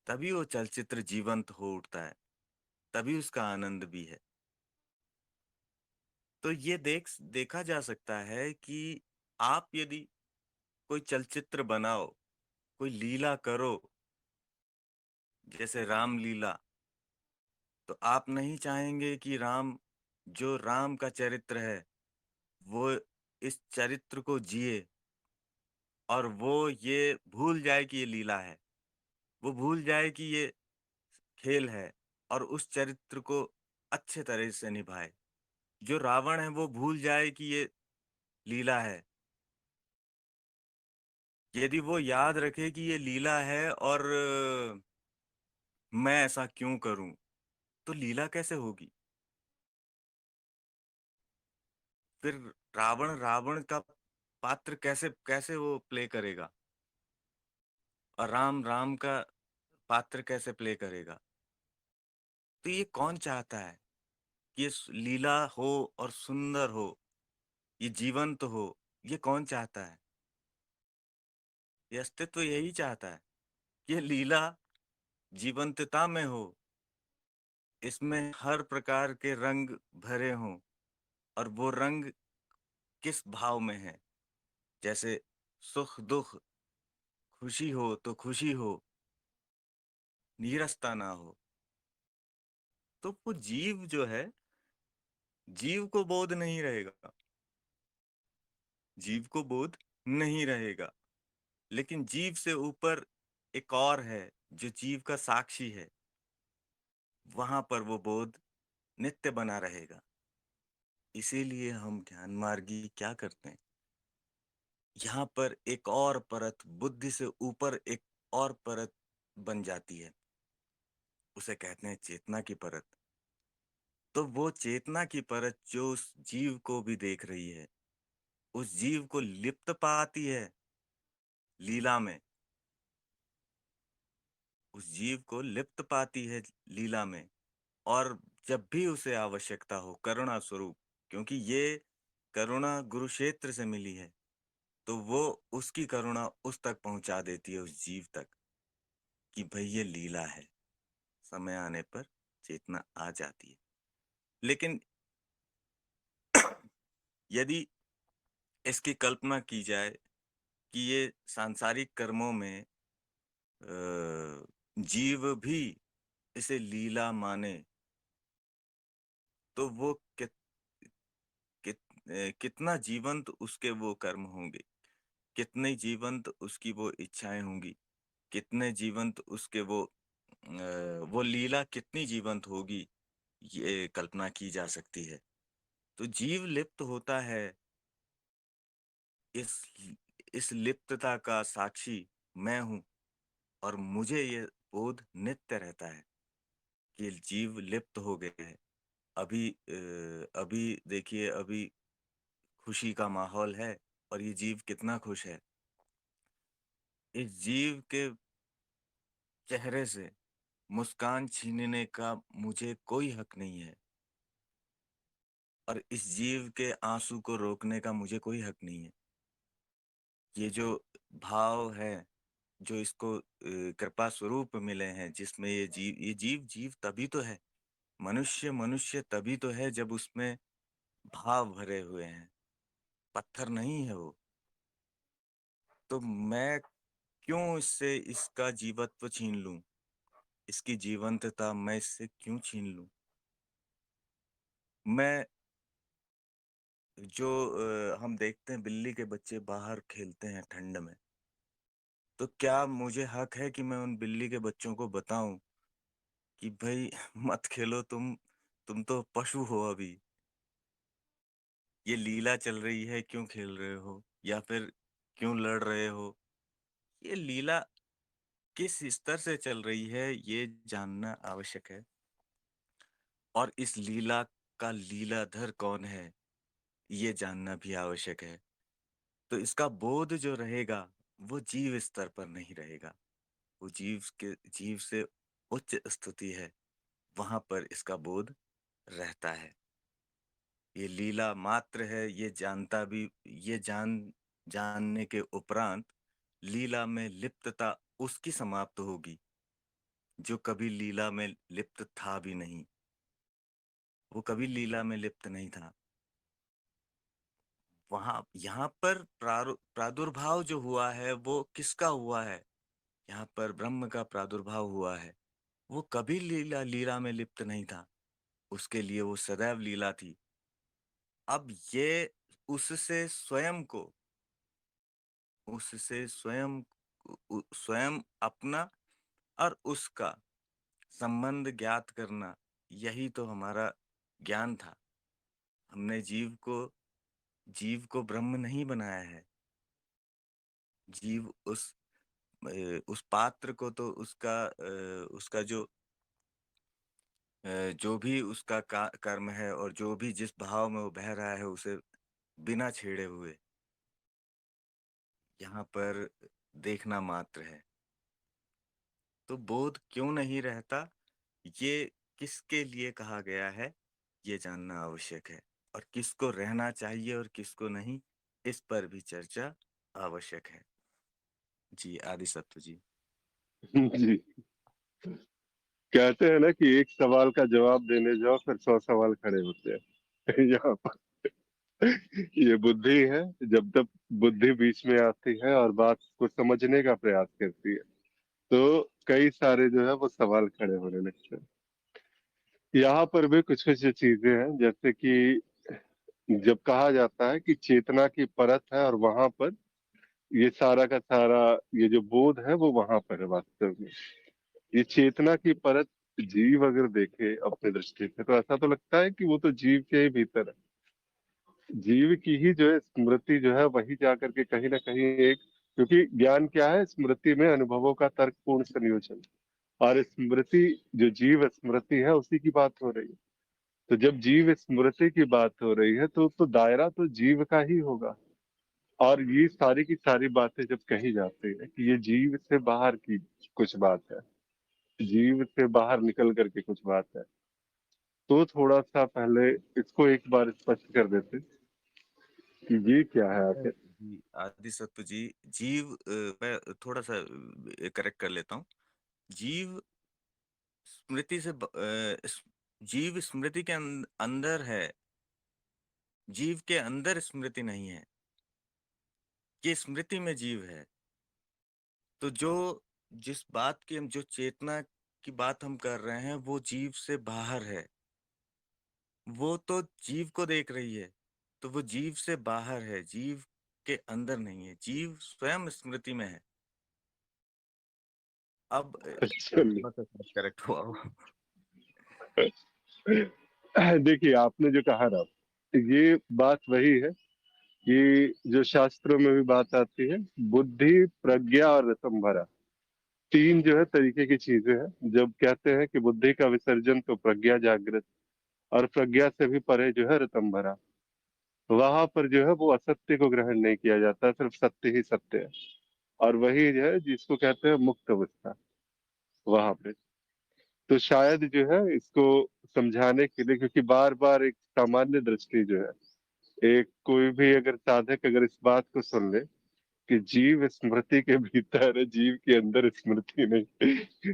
Speaker 3: तभी वो चलचित्र जीवंत हो उठता है, तभी उसका आनंद भी है। तो ये देखा जा सकता है कि आप यदि कोई चलचित्र बनाओ, कोई लीला करो, जैसे राम लीला, तो आप नहीं चाहेंगे कि जो राम का चरित्र है, वो इस चरित्र को जिए और वो ये भूल जाए कि ये लीला है। वो भूल जाए कि ये खेल है, और उस चरित्र को अच्छे तरह से निभाए। जो रावण है वो भूल जाए कि ये लीला है। यदि वो याद रखे कि ये लीला है और मैं ऐसा क्यों करूं, तो लीला कैसे होगी? फिर रावण रावण का पात्र कैसे कैसे वो प्ले करेगा, और राम राम का पात्र कैसे प्ले करेगा? तो ये कौन चाहता है कि ये लीला हो और सुंदर हो, ये जीवंत हो? ये कौन चाहता है? ये अस्तित्व यही चाहता है कि ये लीला जीवंतता में हो, इसमें हर प्रकार के रंग भरे हों। और वो रंग किस भाव में है? जैसे सुख दुख, खुशी हो तो खुशी हो, नीरसता ना हो। तो वो जीव जो है, जीव को बोध नहीं रहेगा, जीव को बोध नहीं रहेगा। लेकिन जीव से ऊपर एक और है, जो जीव का साक्षी है। वहां पर वो बोध नित्य बना रहेगा। इसीलिए हम ज्ञान मार्गी क्या करते हैं? यहाँ पर एक और परत, बुद्धि से ऊपर एक और परत बन जाती है। उसे कहते हैं चेतना की परत। तो वो चेतना की परत जो उस जीव को भी देख रही है, उस जीव को लिप्त पाती है लीला में, उस जीव को लिप्त पाती है लीला में। और जब भी उसे आवश्यकता हो, करुणा स्वरूप, क्योंकि ये करुणा गुरु क्षेत्र से मिली है, तो वो उसकी करुणा उस तक पहुंचा देती है, उस जीव तक, कि भाई ये लीला है। समय आने पर चेतना आ जाती है। लेकिन यदि इसकी कल्पना की जाए कि ये सांसारिक कर्मों में जीव भी इसे लीला माने, तो वो कितना जीवंत उसके वो कर्म होंगे, कितने जीवंत उसकी वो इच्छाएं होंगी, कितने जीवंत उसके वो लीला कितनी जीवंत होगी, ये कल्पना की जा सकती है। तो जीव लिप्त होता है। इस इस लिप्तता का साक्षी मैं हूं, और मुझे ये बोध नित्य रहता है कि जीव लिप्त हो गए हैं। अभी देखिए, अभी खुशी का माहौल है, और ये जीव कितना खुश है। इस जीव के चेहरे से मुस्कान छीनने का मुझे कोई हक नहीं है, और इस जीव के आंसू को रोकने का मुझे कोई हक नहीं है। ये जो भाव है, जो इसको कृपा स्वरूप मिले हैं, जिसमें ये जीव तभी तो है, मनुष्य मनुष्य तभी तो है जब उसमें भाव भरे हुए हैं, पत्थर नहीं है वो। तो मैं क्यों इससे इसका जीवत्व छीन लूं, इसकी जीवंतता मैं इससे क्यों छीन लूं? मैं जो हम देखते हैं बिल्ली के बच्चे बाहर खेलते हैं ठंड में, तो क्या मुझे हक है कि मैं उन बिल्ली के बच्चों को बताऊं कि भाई मत खेलो, तुम तो पशु हो अभी, ये लीला चल रही है, क्यों खेल रहे हो, या फिर क्यों लड़ रहे हो? ये लीला किस स्तर से चल रही है, ये जानना आवश्यक है। और इस लीला का लीलाधर कौन है, ये जानना भी आवश्यक है। तो इसका बोध जो रहेगा, वो जीव स्तर पर नहीं रहेगा, वो जीव से उच्च स्थिति है, वहां पर इसका बोध रहता है। ये लीला मात्र है, ये जानने के उपरांत लीला में लिप्तता उसकी समाप्त होगी जो कभी लीला में लिप्त था भी नहीं। वो कभी लीला में लिप्त नहीं था। वहां यहाँ पर प्रादुर्भाव जो हुआ है वो किसका हुआ है? यहाँ पर ब्रह्म का प्रादुर्भाव हुआ है। वो कभी लीला में लिप्त नहीं था, उसके लिए वो सदैव लीला थी। अब ये उससे स्वयं को उससे स्वयं अपना और उसका संबंध ज्ञात करना, यही तो हमारा ज्ञान था। हमने जीव को ब्रह्म नहीं बनाया है। जीव उस पात्र को तो उसका जो भी उसका कर्म है, और जो भी जिस भाव में वो बह रहा है, उसे बिना छेड़े हुए यहाँ पर देखना मात्र है। तो बोध क्यों नहीं रहता, ये किसके लिए कहा गया है, ये जानना आवश्यक है। और किसको रहना चाहिए और किसको नहीं, इस पर भी चर्चा आवश्यक है। जी आदि सत्व जी।
Speaker 1: जी, कहते हैं ना कि एक सवाल का जवाब देने जाओ फिर 100 सवाल खड़े होते हैं। यहाँ पर ये बुद्धि है, जब तक बुद्धि बीच में आती है और बात को समझने का प्रयास करती है, तो कई सारे जो है वो सवाल खड़े होने लगते हैं। यहाँ पर भी कुछ कुछ चीजें हैं, जैसे कि जब कहा जाता है कि चेतना की परत है और वहां पर ये सारा का सारा ये जो बोध है वो वहां पर है वास्तव में। ये चेतना की परत जीव अगर देखे अपने दृष्टि से, तो ऐसा तो लगता है कि वो तो जीव के ही भीतर है। जीव की ही जो है स्मृति जो है वही जाकर के कहीं ना कहीं एक, क्योंकि ज्ञान क्या है, स्मृति में अनुभवों का तर्कपूर्ण संयोजन, और स्मृति जो जीव स्मृति है उसी की बात हो रही है। तो जब जीव स्मृति की बात हो रही है तो दायरा तो जीव का ही होगा। और ये सारी की सारी बातें जब कही जाती है कि ये जीव से बाहर की कुछ बात है, जीव से बाहर निकल करके कुछ बात है, तो थोड़ा सा पहले इसको एक बार स्पष्ट कर देते कि ये क्या है आखिर।
Speaker 3: जी आदि सत्व जी। मैं थोड़ा सा करेक्ट कर लेता हूँ। जीव स्मृति से जीव स्मृति के अंदर है, जीव के अंदर स्मृति नहीं है, ये स्मृति में जीव है। तो जिस बात की हम जो चेतना की बात हम कर रहे हैं, वो जीव से बाहर है, वो तो जीव को देख रही है, तो वो जीव से बाहर है, जीव के अंदर नहीं है, जीव स्वयं स्मृति में है। अब
Speaker 1: चलिए,
Speaker 3: थोड़ा सा करेक्ट हुआ हो।
Speaker 1: देखिए आपने जो कहा ना, ये बात वही है कि जो शास्त्रों में भी बात आती है, बुद्धि प्रज्ञा और रसंभरा, तीन जो है तरीके की चीजें हैं। जब कहते हैं कि बुद्धि का विसर्जन, तो प्रज्ञा जागृत, और प्रज्ञा से भी परे जो है ऋतंभरा, वहां पर जो है वो असत्य को ग्रहण नहीं किया जाता, सिर्फ सत्य ही सत्य है। और वही जो है जिसको कहते हैं मुक्त अवस्था। वहां पे। तो शायद जो है इसको समझाने के लिए, क्योंकि बार बार एक सामान्य दृष्टि जो है, एक कोई भी अगर साधक अगर इस बात को सुन ले कि जीव स्मृति के भीतर है, जीव के अंदर स्मृति नहीं,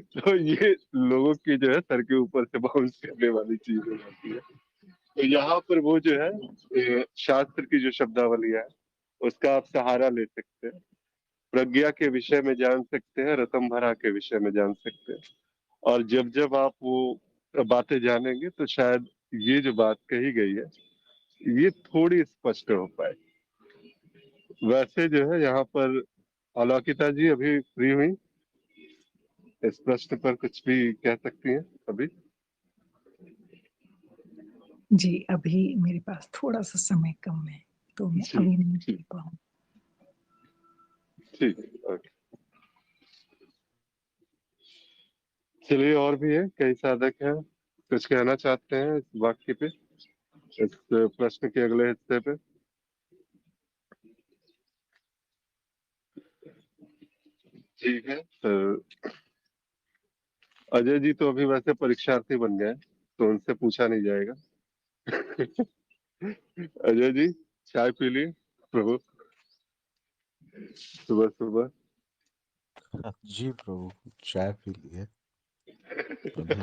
Speaker 1: तो ये लोगों की जो है सर के ऊपर से बाउंस करने वाली चीज हो जाती है। तो यहाँ पर वो जो है शास्त्र की जो शब्दावली है उसका आप सहारा ले सकते हैं, प्रज्ञा के विषय में जान सकते हैं, रतनभरा के विषय में जान सकते हैं। और जब जब आप वो बातें जानेंगे तो शायद ये जो बात कही गई है ये थोड़ी स्पष्ट हो पाए। वैसे जो है यहाँ पर अलौकिता जी अभी फ्री हुई, इस प्रश्न पर कुछ भी कह सकती हैं अभी?
Speaker 4: जी, अभी मेरे पास थोड़ा-सा समय कम है, तो मैं
Speaker 1: जी,
Speaker 4: अभी नहीं
Speaker 1: ठीक
Speaker 4: दे पाऊँ।
Speaker 1: ठीक, ओके। चलिए, और भी है, कई साधक हैं, कुछ कहना चाहते हैं इस वाक्य पे, इस प्रश्न के अगले हिस्से पे? ठीक है, तो अजय जी तो अभी वैसे परीक्षार्थी बन गए हैं, तो उनसे पूछा नहीं जाएगा। अजय जी, चाय पी लिए प्रभु सुबह सुबह?
Speaker 5: जी प्रभु, चाय पी लिए। अभी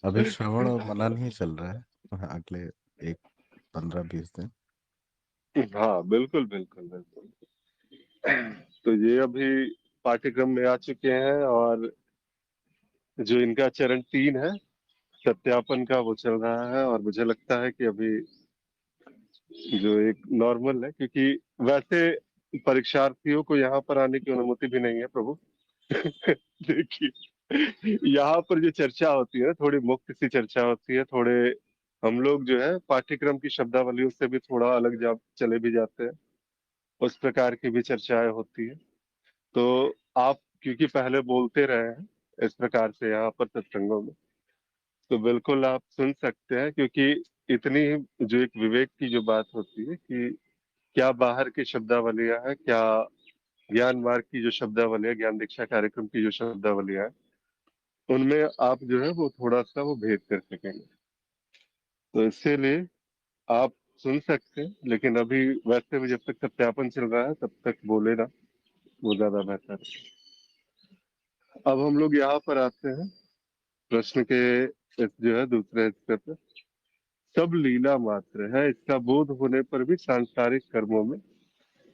Speaker 5: अभी श्रवण और मनन ही चल रहा है अगले एक 15-20 दिन।
Speaker 1: हाँ, बिल्कुल बिल्कुल बिल्कुल। तो ये अभी पाठ्यक्रम में आ चुके हैं, और जो इनका चरण 3 है सत्यापन का, वो चल रहा है। और मुझे लगता है कि अभी जो एक नॉर्मल है, क्योंकि वैसे परीक्षार्थियों को यहाँ पर आने की अनुमति भी नहीं है प्रभु। देखिए, यहाँ पर जो चर्चा होती है थोड़ी मुक्त सी चर्चा होती है, थोड़े हम लोग जो है पाठ्यक्रम की शब्दावलियों से भी थोड़ा अलग जा चले भी जाते हैं, उस प्रकार की भी चर्चाएं होती है। तो आप क्योंकि पहले बोलते रहे हैं इस प्रकार से यहाँ पर सत्संगों में, तो बिल्कुल आप सुन सकते हैं, क्योंकि इतनी जो एक विवेक की जो बात होती है कि क्या बाहर की शब्दावलियां है, क्या ज्ञान मार्ग की जो शब्दावली, ज्ञान दीक्षा कार्यक्रम की जो शब्दावलियां है, उनमें आप जो है वो थोड़ा सा वो भेद कर सकेंगे। तो इसीलिए आप सुन सकते हैं, लेकिन अभी वैसे भी जब तक सत्यापन चल रहा है तब तक बोले ना, वो ज्यादा बेहतर है। अब हम लोग यहाँ पर आते हैं प्रश्न के इस जो है दूसरे हिस्से पे। सब लीला मात्र है, इसका बोध होने पर भी सांसारिक कर्मों में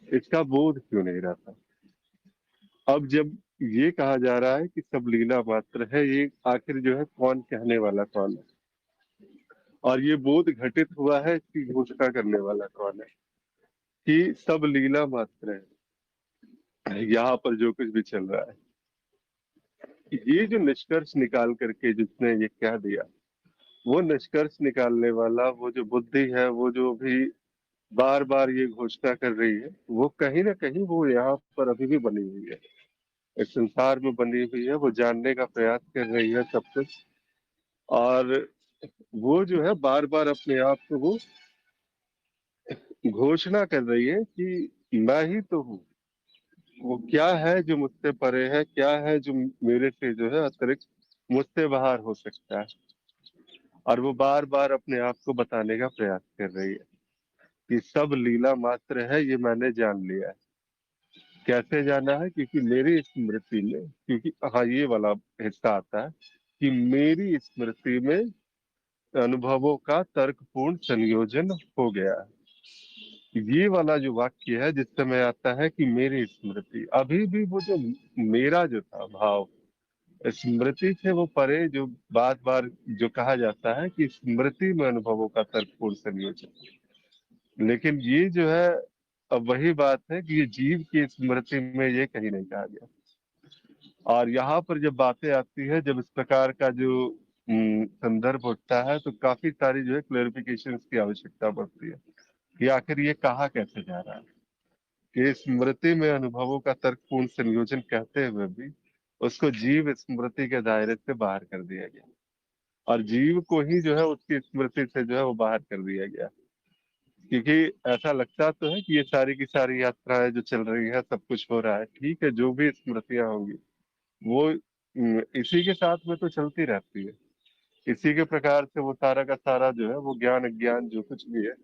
Speaker 1: इसका बोध क्यों नहीं रहता? अब जब ये कहा जा रहा है कि सब लीला मात्र है, ये आखिर जो है कौन कहने वाला कौन है, और ये बोध घटित हुआ है इसकी घोषणा करने वाला कौन है कि सब लीला मात्र है, यहाँ पर जो कुछ भी चल रहा है। ये जो निष्कर्ष निकाल करके जिसने ये कह दिया, वो निष्कर्ष निकालने वाला वो जो बुद्धि है, वो जो भी बार बार ये घोषणा कर रही है, वो कहीं ना कहीं वो यहाँ पर अभी भी बनी हुई है, इस संसार में बनी हुई है, वो जानने का प्रयास कर रही है सब कुछ। और वो जो है बार बार अपने आप को वो घोषणा कर रही है कि मैं ही तो हूँ। वो क्या है जो मुझसे परे है, क्या है जो मेरे से जो है अतिरिक्त मुझसे बाहर हो सकता है, और वो बार बार अपने आप को बताने का प्रयास कर रही है कि सब लीला मात्र है, ये मैंने जान लिया है। कैसे जाना है? क्योंकि मेरी स्मृति में, क्योंकि हाँ ये वाला हिस्सा आता है कि मेरी स्मृति में अनुभवों का तर्कपूर्ण संयोजन हो गया है। ये वाला जो वाक्य है जिस समय आता है कि मेरी स्मृति, अभी भी वो जो मेरा जो था भाव, स्मृति से वो परे, जो बार बार जो कहा जाता है कि स्मृति में अनुभवों का तर्कपूर्ण संयोजन, लेकिन ये जो है अब वही बात है कि ये जीव की स्मृति में ये कहीं नहीं कहा गया। और यहाँ पर जब बातें आती है, जब इस प्रकार का जो संदर्भ होता है, तो काफी सारी जो है क्लेरिफिकेशन की आवश्यकता पड़ती है कि आखिर ये कहा कैसे जा रहा है कि स्मृति में अनुभवों का तर्कपूर्ण संयोजन कहते हुए भी उसको जीव स्मृति के दायरे से बाहर कर दिया गया, और जीव को ही जो है उसकी स्मृति से जो है वो बाहर कर दिया गया। क्योंकि ऐसा लगता तो है कि ये सारी की सारी यात्राएं जो चल रही है, सब कुछ हो रहा है, ठीक है, जो भी स्मृतियां होंगी वो इसी के साथ में तो चलती रहती है। इसी के प्रकार से वो सारा का सारा जो है वो ज्ञान अज्ञान जो कुछ भी है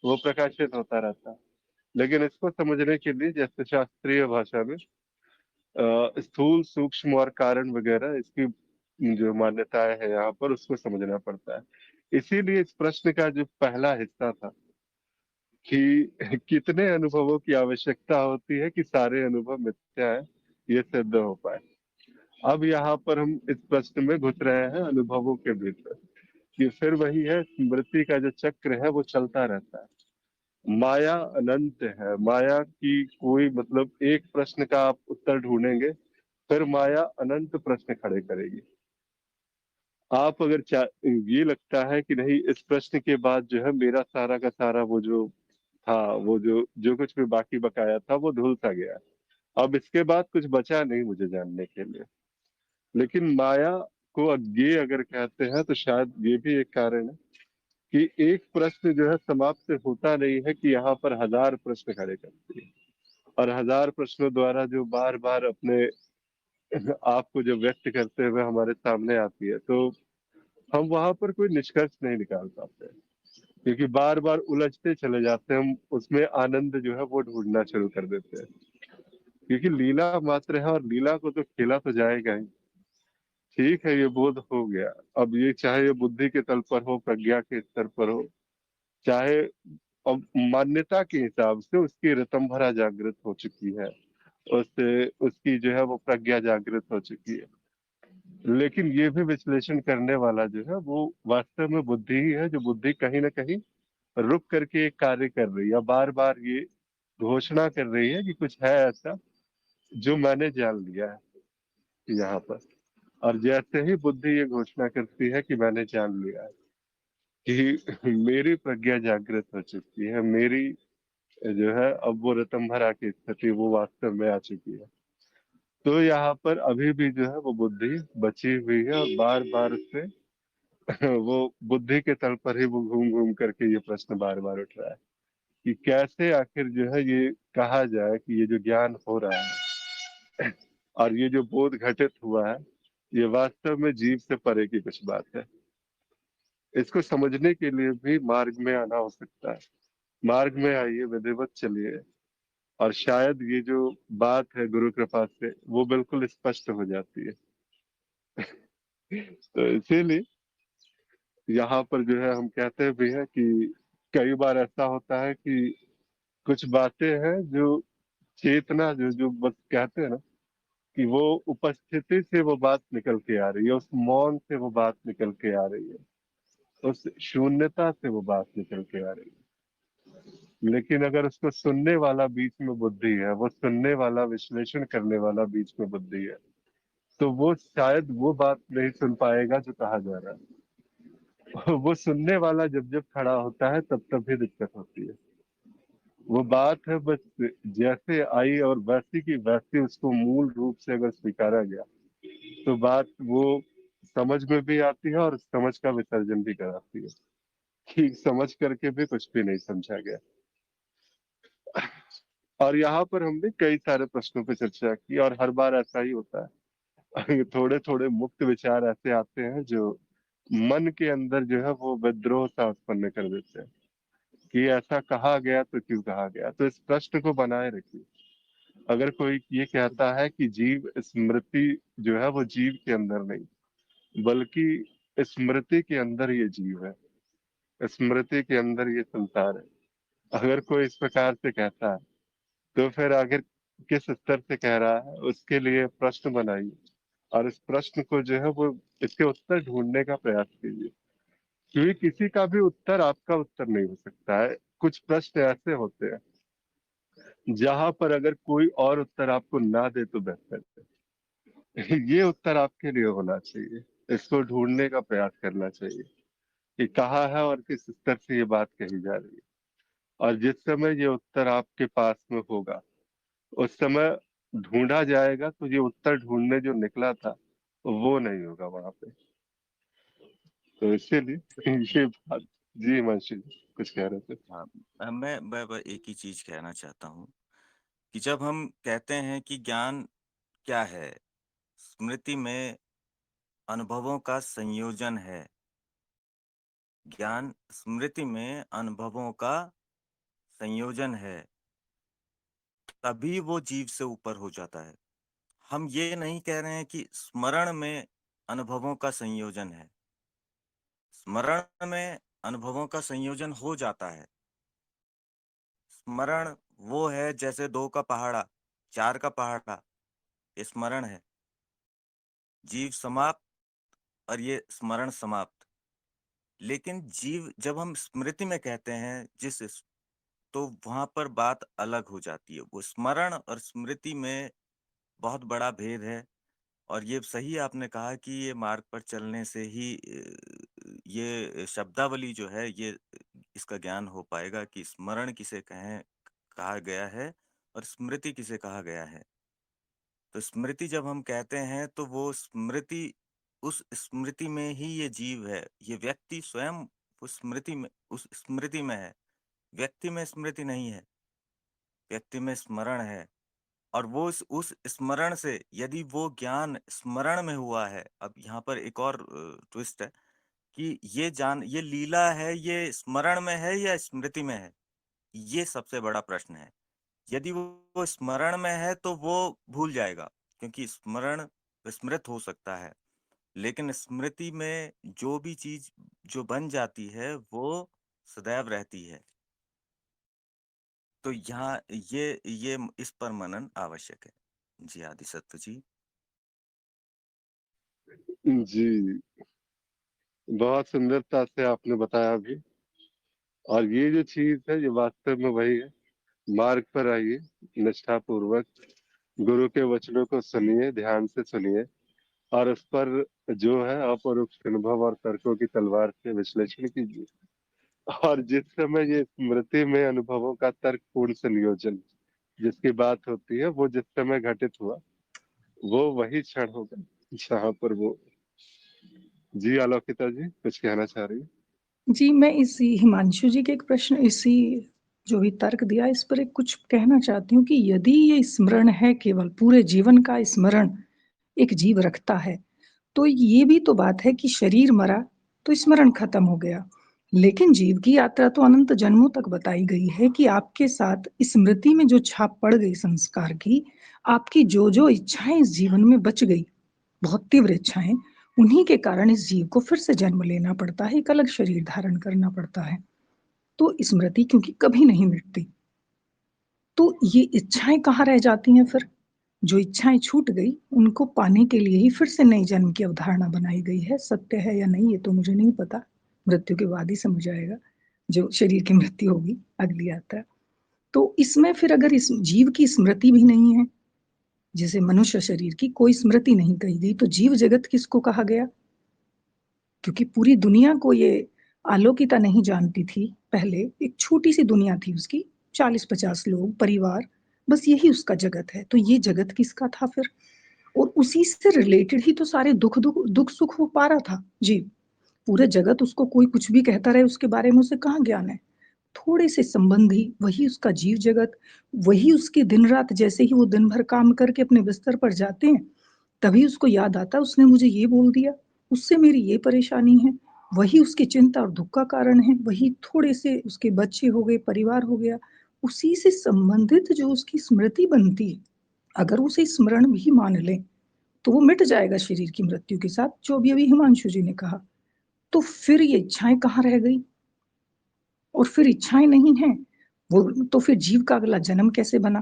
Speaker 1: वो प्रकाशित होता रहता है। लेकिन इसको समझने के लिए जैसे शास्त्रीय भाषा में स्थूल सूक्ष्म और कारण वगैरह इसकी जो मान्यताएं है यहाँ पर उसको समझना पड़ता है। इसीलिए इस प्रश्न का जो पहला हिस्सा था कि कितने अनुभवों की आवश्यकता होती है कि सारे अनुभव मिथ्या है, ये सिद्ध हो पाए। अब यहाँ पर हम इस प्रश्न में घुस रहे हैं अनुभवों के भीतर कि फिर वही है, स्मृति का जो चक्र है वो चलता रहता है। माया अनंत है। माया की कोई मतलब एक प्रश्न का आप उत्तर ढूंढेंगे, फिर माया अनंत प्रश्न खड़े करेगी। आप अगर ये लगता है कि नहीं इस प्रश्न के बाद जो है मेरा सारा का सारा वो जो था, वो जो जो कुछ भी बाकी बकाया था वो धुल सा गया, अब इसके बाद कुछ बचा नहीं मुझे जानने के लिए। लेकिन माया को ये अगर कहते हैं तो शायद ये भी एक कारण है कि एक प्रश्न जो है समाप्त होता नहीं है, कि यहाँ पर हजार प्रश्न खड़े करती है और हजार प्रश्नों द्वारा जो बार बार अपने आप को जो व्यक्त करते हुए हमारे सामने आती है, तो हम वहां पर कोई निष्कर्ष नहीं निकाल पाते, क्योंकि बार बार उलझते चले जाते हैं। हम उसमें आनंद जो है वो ढूंढना शुरू कर देते हैं, क्योंकि लीला मात्र है और लीला को तो खेला तो जाएगा ही। ठीक है, ये बोध हो गया। अब ये चाहे ये बुद्धि के तल पर हो, प्रज्ञा के स्तर पर हो, चाहे अब मान्यता के हिसाब से उसकी ऋतंभरा जागृत हो चुकी है, उससे उसकी जो है वो प्रज्ञा जागृत हो चुकी है। लेकिन ये भी विश्लेषण करने वाला जो है वो वास्तव में बुद्धि ही है, जो बुद्धि कहीं ना कहीं रुक करके एक कार्य कर रही है, बार बार ये घोषणा कर रही है कि कुछ है ऐसा जो मैंने जान लिया है यहाँ पर। और जैसे ही बुद्धि ये घोषणा करती है कि मैंने जान लिया है, कि मेरी प्रज्ञा जागृत हो चुकी है, मेरी जो है अब वो ऋतंभरा की स्थिति वो वास्तव में आ चुकी है, तो यहाँ पर अभी भी जो है वो बुद्धि बची हुई है और बार बार उससे वो बुद्धि के तल पर ही वो घूम घूम करके ये प्रश्न बार बार उठ रहा है कि कैसे आखिर जो है ये कहा जाए कि ये जो ज्ञान हो रहा है और ये जो बोध घटित हुआ है, ये वास्तव में जीव से परे की कुछ बात है। इसको समझने के लिए भी मार्ग में आना हो सकता है। मार्ग में आइए, विधिवत चलिए, और शायद ये जो बात है गुरु कृपा से वो बिल्कुल स्पष्ट हो जाती है। तो इसीलिए यहाँ पर जो है हम कहते भी हैं कि कई बार ऐसा होता है कि कुछ बातें हैं जो चेतना जो जो बस कहते हैं ना कि वो उपस्थिति से वो बात निकल के आ रही है, उस मौन से वो बात निकल के आ रही है, उस शून्यता से वो बात निकल के आ रही है। लेकिन अगर उसको सुनने वाला बीच में बुद्धि है, वो सुनने वाला विश्लेषण करने वाला बीच में बुद्धि है, तो वो शायद वो बात नहीं सुन पाएगा जो कहा जा रहा है। वो सुनने वाला जब जब खड़ा होता है तब तब भी दिक्कत होती है। वो बात है बस जैसे आई और वैसी की वैसी उसको मूल रूप से अगर स्वीकारा गया तो बात वो समझ में भी आती है और समझ का विसर्जन भी कराती है, कि समझ करके भी कुछ भी नहीं समझा गया। और यहाँ पर हमने कई सारे प्रश्नों पर चर्चा की और हर बार ऐसा ही होता है। थोड़े थोड़े मुक्त विचार ऐसे आते हैं जो मन के अंदर जो है वो विद्रोह सा उत्पन्न कर देते हैं कि ऐसा कहा गया तो क्यों कहा गया। तो इस प्रश्न को बनाए रखिए। अगर कोई ये कहता है कि जीव स्मृति जो है वो जीव के अंदर नहीं, बल्कि स्मृति के अंदर ये जीव है, स्मृति के अंदर ये संसार है, अगर कोई इस प्रकार से कहता है तो फिर आखिर किस स्तर से कह रहा है उसके लिए प्रश्न बनाइए और इस प्रश्न को जो है वो इसके उत्तर ढूंढने का प्रयास कीजिए, क्योंकि किसी का भी उत्तर आपका उत्तर नहीं हो सकता है। कुछ प्रश्न ऐसे होते हैं जहां पर अगर कोई और उत्तर आपको ना दे तो बेहतर है। ये उत्तर आपके लिए होना चाहिए, इसको ढूंढने का प्रयास करना चाहिए कि कहाँ है और किस स्तर से ये बात कही जा रही है। और जिस समय ये उत्तर आपके पास में होगा उस समय ढूंढा जाएगा तो ये उत्तर ढूंढने जो निकला था वो नहीं होगा वहां पे। तो इसीलिए ये बात। जी हिमांशु जी कुछ कह रहे थे।
Speaker 3: हाँ, मैं एक ही चीज कहना चाहता हूँ कि जब हम कहते हैं कि ज्ञान क्या है, स्मृति में अनुभवों का संयोजन है। ज्ञान स्मृति में अनुभवों का संयोजन है, तभी वो जीव से ऊपर हो जाता है। हम ये नहीं कह रहे हैं कि स्मरण में अनुभवों का संयोजन है। स्मरण में अनुभवों का संयोजन हो जाता है। स्मरण वो है जैसे 2 का पहाड़ा, 4 का पहाड़ा, ये स्मरण है। जीव समाप्त और ये स्मरण समाप्त। लेकिन जीव जब हम स्मृति में कहते हैं तो वहां पर बात अलग हो जाती है। वो स्मरण और स्मृति में बहुत बड़ा भेद है। और ये सही आपने कहा कि ये मार्ग पर चलने से ही ये शब्दावली जो है ये इसका ज्ञान हो पाएगा कि स्मरण किसे कहा गया है और स्मृति किसे कहा गया है। तो स्मृति जब हम कहते हैं तो वो स्मृति, उस स्मृति में ही ये जीव है, ये व्यक्ति स्वयं उस स्मृति में है। व्यक्ति में स्मृति नहीं है, व्यक्ति में स्मरण है। और वो उस स्मरण से यदि वो ज्ञान स्मरण में हुआ है, अब यहाँ पर एक और ट्विस्ट है कि ये लीला है, ये स्मरण में है या स्मृति में है, ये सबसे बड़ा प्रश्न है। यदि वो स्मरण में है तो वो भूल जाएगा, क्योंकि स्मरण विस्मृत हो सकता है। लेकिन स्मृति में जो भी चीज जो बन जाती है वो सदैव रहती है। तो यहाँ ये इस पर मनन आवश्यक है। जी आदि सत्व जी।
Speaker 1: जी, बहुत सुंदरता से आपने बताया अभी। और ये जो चीज है ये वास्तव में वही है। मार्ग पर आइए, निष्ठा पूर्वक गुरु के वचनों को सुनिए, ध्यान से सुनिए, और उस पर जो है अपरोक्ष अनुभव और तर्कों की तलवार से विश्लेषण कीजिए। और जिस समय ये स्मृति में अनुभवों का तर्कपूर्ण संयोजन जिसकी बात होती है, वो जिस समय घटित हुआ, वो वही क्षण होगा जहाँ पर वो। जी आलोकिता जी, कुछ कहना चाह रही है?
Speaker 4: जी, मैं इसी हिमांशु जी के एक प्रश्न, इसी जो भी तर्क दिया इस पर एक कुछ कहना चाहती हूँ कि यदि ये स्मरण है, केवल पूरे जीवन का स्मरण एक जीव रखता है, तो ये भी तो बात है कि शरीर मरा तो स्मरण खत्म हो गया। लेकिन जीव की यात्रा तो अनंत जन्मों तक बताई गई है कि आपके साथ स्मृति में जो छाप पड़ गई संस्कार की, आपकी जो जो इच्छाएं इस जीवन में बच गई, बहुत तीव्र इच्छाएं, उन्हीं के कारण इस जीव को फिर से जन्म लेना पड़ता है, एक अलग शरीर धारण करना पड़ता है। तो स्मृति क्योंकि कभी नहीं मिटती, तो ये इच्छाएं कहाँ रह जाती हैं फिर? जो इच्छाएं छूट गई, उनको पाने के लिए ही फिर से नई जन्म की अवधारणा बनाई गई है। सत्य है या नहीं ये तो मुझे नहीं पता, मृत्यु के बाद ही समझ आएगा, जो शरीर की मृत्यु होगी, अगली यात्रा। तो इसमें फिर अगर इस जीव की स्मृति भी नहीं है, जैसे मनुष्य शरीर की कोई स्मृति नहीं कही गई, तो जीव जगत किसको कहा गया? क्योंकि पूरी दुनिया को ये आलोकिता नहीं जानती थी पहले, एक छोटी सी दुनिया थी उसकी, 40-50 लोग, परिवार, बस यही उसका जगत है। तो ये जगत किसका था फिर? और उसी से रिलेटेड ही तो सारे दुख सुख वो पा रहा था जी। पूरे जगत उसको कोई कुछ भी कहता रहे, उसके बारे में उसे कहाँ ज्ञान है? थोड़े से संबंधी, वही उसका जीव जगत, वही उसकी दिन रात, जैसे ही वो दिन भर काम करके अपने बिस्तर पर जाते हैं, तभी उसको याद आता है उसने मुझे ये बोल दिया, उससे मेरी ये परेशानी है। वही उसकी चिंता और दुख का कारण है, वही थोड़े से उसके बच्चे हो गए, परिवार हो गया, उसी से संबंधित जो उसकी स्मृति बनती है, अगर उसे स्मरण भी मान लें, तो वो मिट जाएगा शरीर की मृत्यु के साथ, जो अभी अभी हिमांशु जी ने कहा। तो फिर ये इच्छाएं कहाँ रह गई? और फिर इच्छाएं नहीं है, वो तो फिर जीव का अगला जन्म कैसे बना?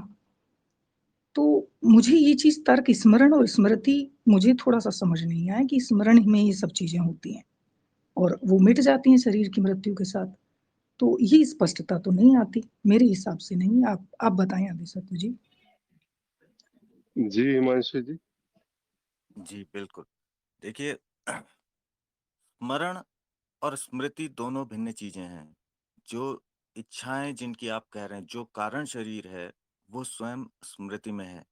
Speaker 4: तो मुझे ये चीज तर्क स्मरण और स्मृति, मुझे थोड़ा सा समझ नहीं आया कि स्मरण में ये सब चीजें होती हैं और वो मिट जाती हैं शरीर की मृत्यु के साथ। तो ये स्पष्टता तो नहीं आती मेरे हिसाब से, नहीं। आप बताएं आदि सत्व जी।
Speaker 1: जी हिमांशु जी।
Speaker 3: जी बिल्कुल। देखिए, स्मरण और स्मृति दोनों भिन्न चीजें हैं। जो इच्छाएं जिनकी आप कह रहे हैं, जो कारण शरीर है, वो स्वयं स्मृति में है।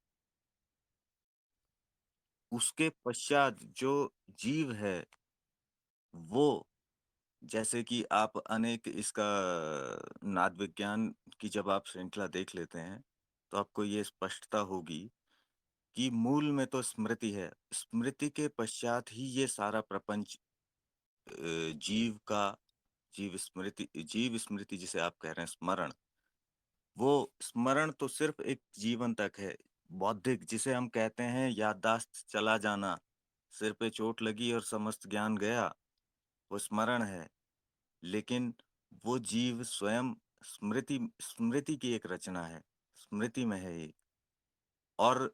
Speaker 3: उसके पश्चात जो जीव है, वो, जैसे कि आप अनेक इसका नाद विज्ञान की जब आप श्रृंखला देख लेते हैं, तो आपको ये स्पष्टता होगी कि मूल में तो स्मृति है, स्मृति के पश्चात ही ये सारा प्रपंच जीव का जीव स्मृति जिसे आप कह रहे हैं स्मरण, वो स्मरण तो सिर्फ एक जीवन तक है। बौद्धिक जिसे हम कहते हैं याददाश्त चला जाना, सिर पे चोट लगी और समस्त ज्ञान गया, वो स्मरण है। लेकिन वो जीव स्वयं स्मृति स्मृति की एक रचना है, स्मृति में है एक। और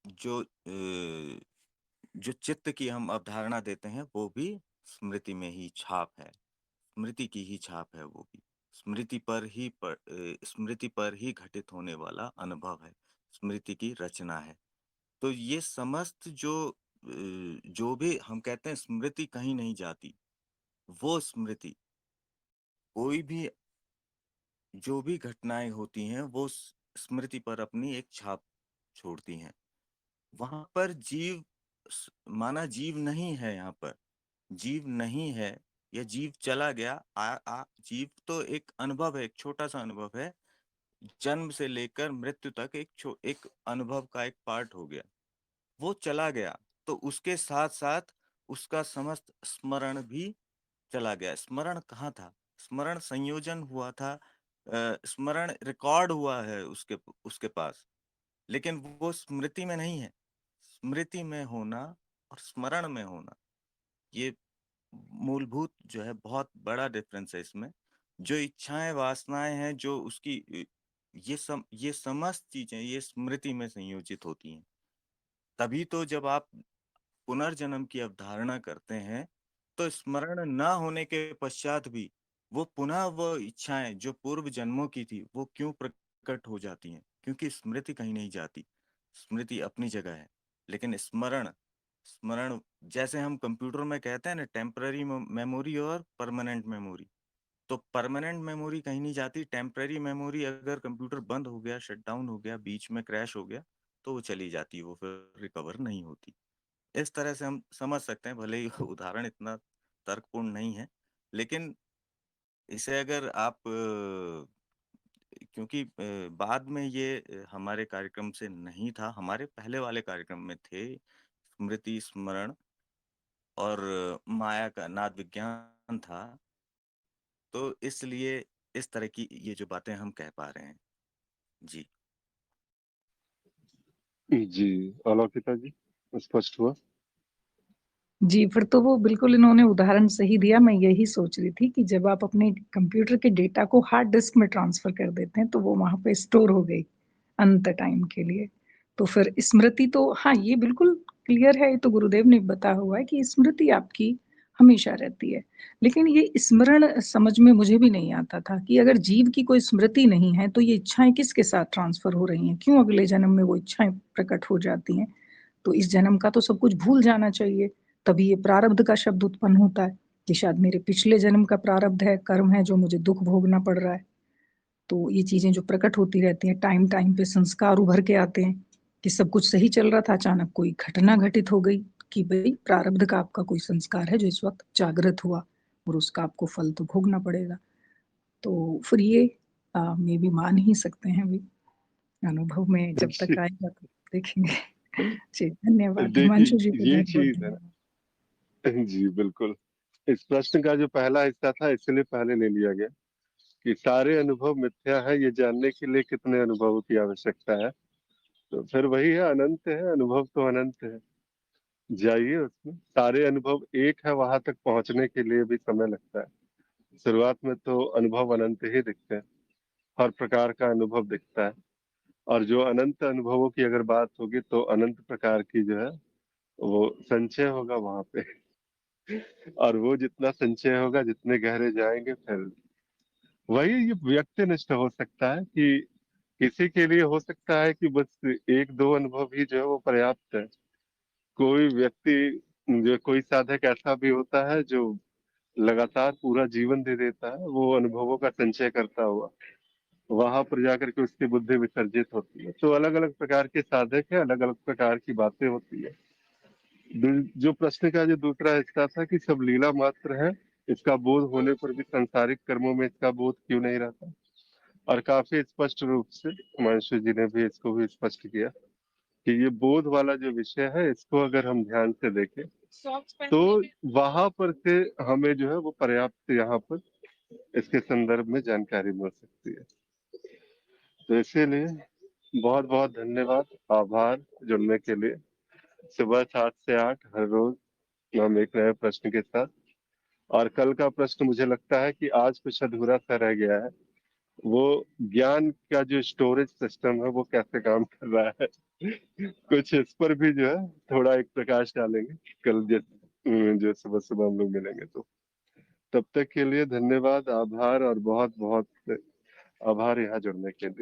Speaker 3: जो जो चित्त की हम अवधारणा देते हैं वो भी स्मृति में ही छाप है, स्मृति की ही छाप है वो भी। स्मृति पर ही घटित होने वाला अनुभव है, स्मृति की रचना है। तो ये समस्त जो भी हम कहते हैं स्मृति कहीं नहीं जाती, वो स्मृति कोई भी जो भी घटनाएं होती हैं वो स्मृति पर अपनी एक छाप छोड़ती हैं। वहां पर माना जीव नहीं है, यहाँ पर जीव नहीं है या जीव चला गया। जीव तो एक अनुभव है, एक छोटा सा अनुभव है, जन्म से लेकर मृत्यु तक एक अनुभव का एक पार्ट हो गया, वो चला गया। तो उसके साथ साथ उसका समस्त स्मरण भी चला गया। स्मरण कहाँ था? स्मरण संयोजन हुआ था, स्मरण रिकॉर्ड हुआ है उसके उसके पास, लेकिन वो स्मृति में नहीं है। स्मृति में होना और स्मरण में होना, ये मूलभूत जो है बहुत बड़ा डिफरेंस है इसमें। जो इच्छाएं वासनाएं हैं, जो उसकी ये समस्त चीजें ये स्मृति में संयोजित होती हैं। तभी तो जब आप पुनर्जन्म की अवधारणा करते हैं तो स्मरण न होने के पश्चात भी वो पुनः वो इच्छाएं जो पूर्व जन्मों की थी वो क्यों प्रकट हो जाती हैं? क्योंकि स्मृति कहीं नहीं जाती, स्मृति अपनी जगह है। लेकिन स्मरण स्मरण जैसे हम कंप्यूटर में कहते हैं ना, टेम्पररी मेमोरी और परमानेंट मेमोरी, तो परमानेंट मेमोरी कहीं नहीं जाती। टेम्पररी मेमोरी अगर कंप्यूटर बंद हो गया, शट डाउन हो गया, बीच में क्रैश हो गया, तो वो चली जाती, वो फिर रिकवर नहीं होती। इस तरह से हम समझ सकते हैं, भले ही उदाहरण इतना तर्कपूर्ण नहीं है, लेकिन इसे अगर आप क्योंकि बाद में ये हमारे कार्यक्रम से नहीं था, हमारे पहले वाले कार्यक्रम में थे स्मृति, स्मरण और माया का नाद विज्ञान था, तो इसलिए इस तरह की ये जो बातें हम कह पा रहे हैं। जी
Speaker 1: जी, अलौकिता जी, स्पष्ट हुआ?
Speaker 4: जी, फिर तो वो बिल्कुल इन्होंने उदाहरण सही दिया। मैं यही सोच रही थी कि जब आप अपने कंप्यूटर के डेटा को हार्ड डिस्क में ट्रांसफ़र कर देते हैं, तो वो वहाँ पे स्टोर हो गई अनंत टाइम के लिए। तो फिर स्मृति तो हाँ, ये बिल्कुल क्लियर है, ये तो गुरुदेव ने बताया हुआ है कि स्मृति आपकी हमेशा रहती है। लेकिन ये स्मरण समझ में मुझे भी नहीं आता था कि अगर जीव की कोई स्मृति नहीं है, तो ये इच्छाएँ किसके साथ ट्रांसफ़र हो रही हैं? क्यों अगले जन्म में वो इच्छाएँ प्रकट हो जाती हैं? तो इस जन्म का तो सब कुछ भूल जाना चाहिए। तभी ये प्रारब्ध का शब्द उत्पन्न होता है कि शायद मेरे पिछले जन्म का प्रारब्ध है, कर्म है जो मुझे दुःख भोगना पड़ रहा है। तो ये चीज़ें जो प्रकट होती रहती हैं, टाइम-टाइम पे संस्कार उभर के आते हैं कि सब कुछ सही चल रहा था, अचानक कोई घटना घटित हो गई कि भई प्रारब्ध का आपका कोई संस्कार है जो इस वक़्त जागृत हुआ और उसका आपको फल तो भोगना पड़ेगा। तो फिर ये मे बी मान ही सकते हैं अभी, अनुभव में जब
Speaker 1: जी,
Speaker 4: तक आएगा तो देखेंगे। जी, धन्यवाद।
Speaker 1: देखिए,
Speaker 4: हिमांशु जी को
Speaker 1: ये
Speaker 4: बहुत-बहुत
Speaker 1: चीज़ है
Speaker 4: धन्यवाद।
Speaker 1: ना। जी, बिल्कुल। इस प्रश्न का जो पहला हिस्सा था इसलिए पहले ले लिया गया कि सारे अनुभव मिथ्या है, ये जानने के लिए कितने अनुभवों की आवश्यकता है। तो फिर वही है, अनंत है, अनुभव तो अनंत है। जाइए उसमें, सारे अनुभव एक है, वहां तक पहुंचने के लिए भी समय लगता है। शुरुआत में तो अनुभव अनंत ही दिखते हैं, हर प्रकार का अनुभव दिखता है। और जो अनंत अनुभवों की अगर बात होगी तो अनंत प्रकार की जो है वो संचय होगा वहां पे। और वो जितना संचय होगा, जितने गहरे जाएंगे, फिर वही ये व्यक्तिनिष्ठ हो सकता है कि किसी के लिए हो सकता है कि बस एक दो अनुभव ही जो है वो पर्याप्त है। कोई व्यक्ति, जो कोई साधक ऐसा भी होता है जो लगातार पूरा जीवन दे देता है वो अनुभवों का संचय करता हुआ, वहां पर जाकर के उसकी बुद्धि विसर्जित होती है। तो अलग अलग प्रकार के साधक है, अलग अलग प्रकार की बातें होती है। जो प्रश्न का जो दूसरा हिस्सा था कि सब लीला मात्र है, इसका बोध होने पर भी सांसारिक कर्मों में इसका बोध क्यों नहीं रहता? और काफी स्पष्ट रूप से हिमांशु जी ने भी इसको भी स्पष्ट किया कि ये बोध वाला जो विषय है इसको अगर हम ध्यान से देखें तो वहां पर से हमें जो है वो पर्याप्त यहाँ पर इसके संदर्भ में जानकारी मिल सकती है। तो इसीलिए बहुत बहुत धन्यवाद, आभार जुड़ने के लिए। सुबह 7 से 8 हर रोज हम एक नए प्रश्न के साथ, और कल का प्रश्न मुझे लगता है कि आज कुछ अधूरा सा रह गया है, वो ज्ञान का जो स्टोरेज सिस्टम है वो कैसे काम कर रहा है कुछ इस पर भी जो है थोड़ा एक प्रकाश डालेंगे कल जो सुबह सुबह हम लोग मिलेंगे। तो तब तक के लिए धन्यवाद, आभार और बहुत बहुत आभार यहाँ जुड़ने के लिए।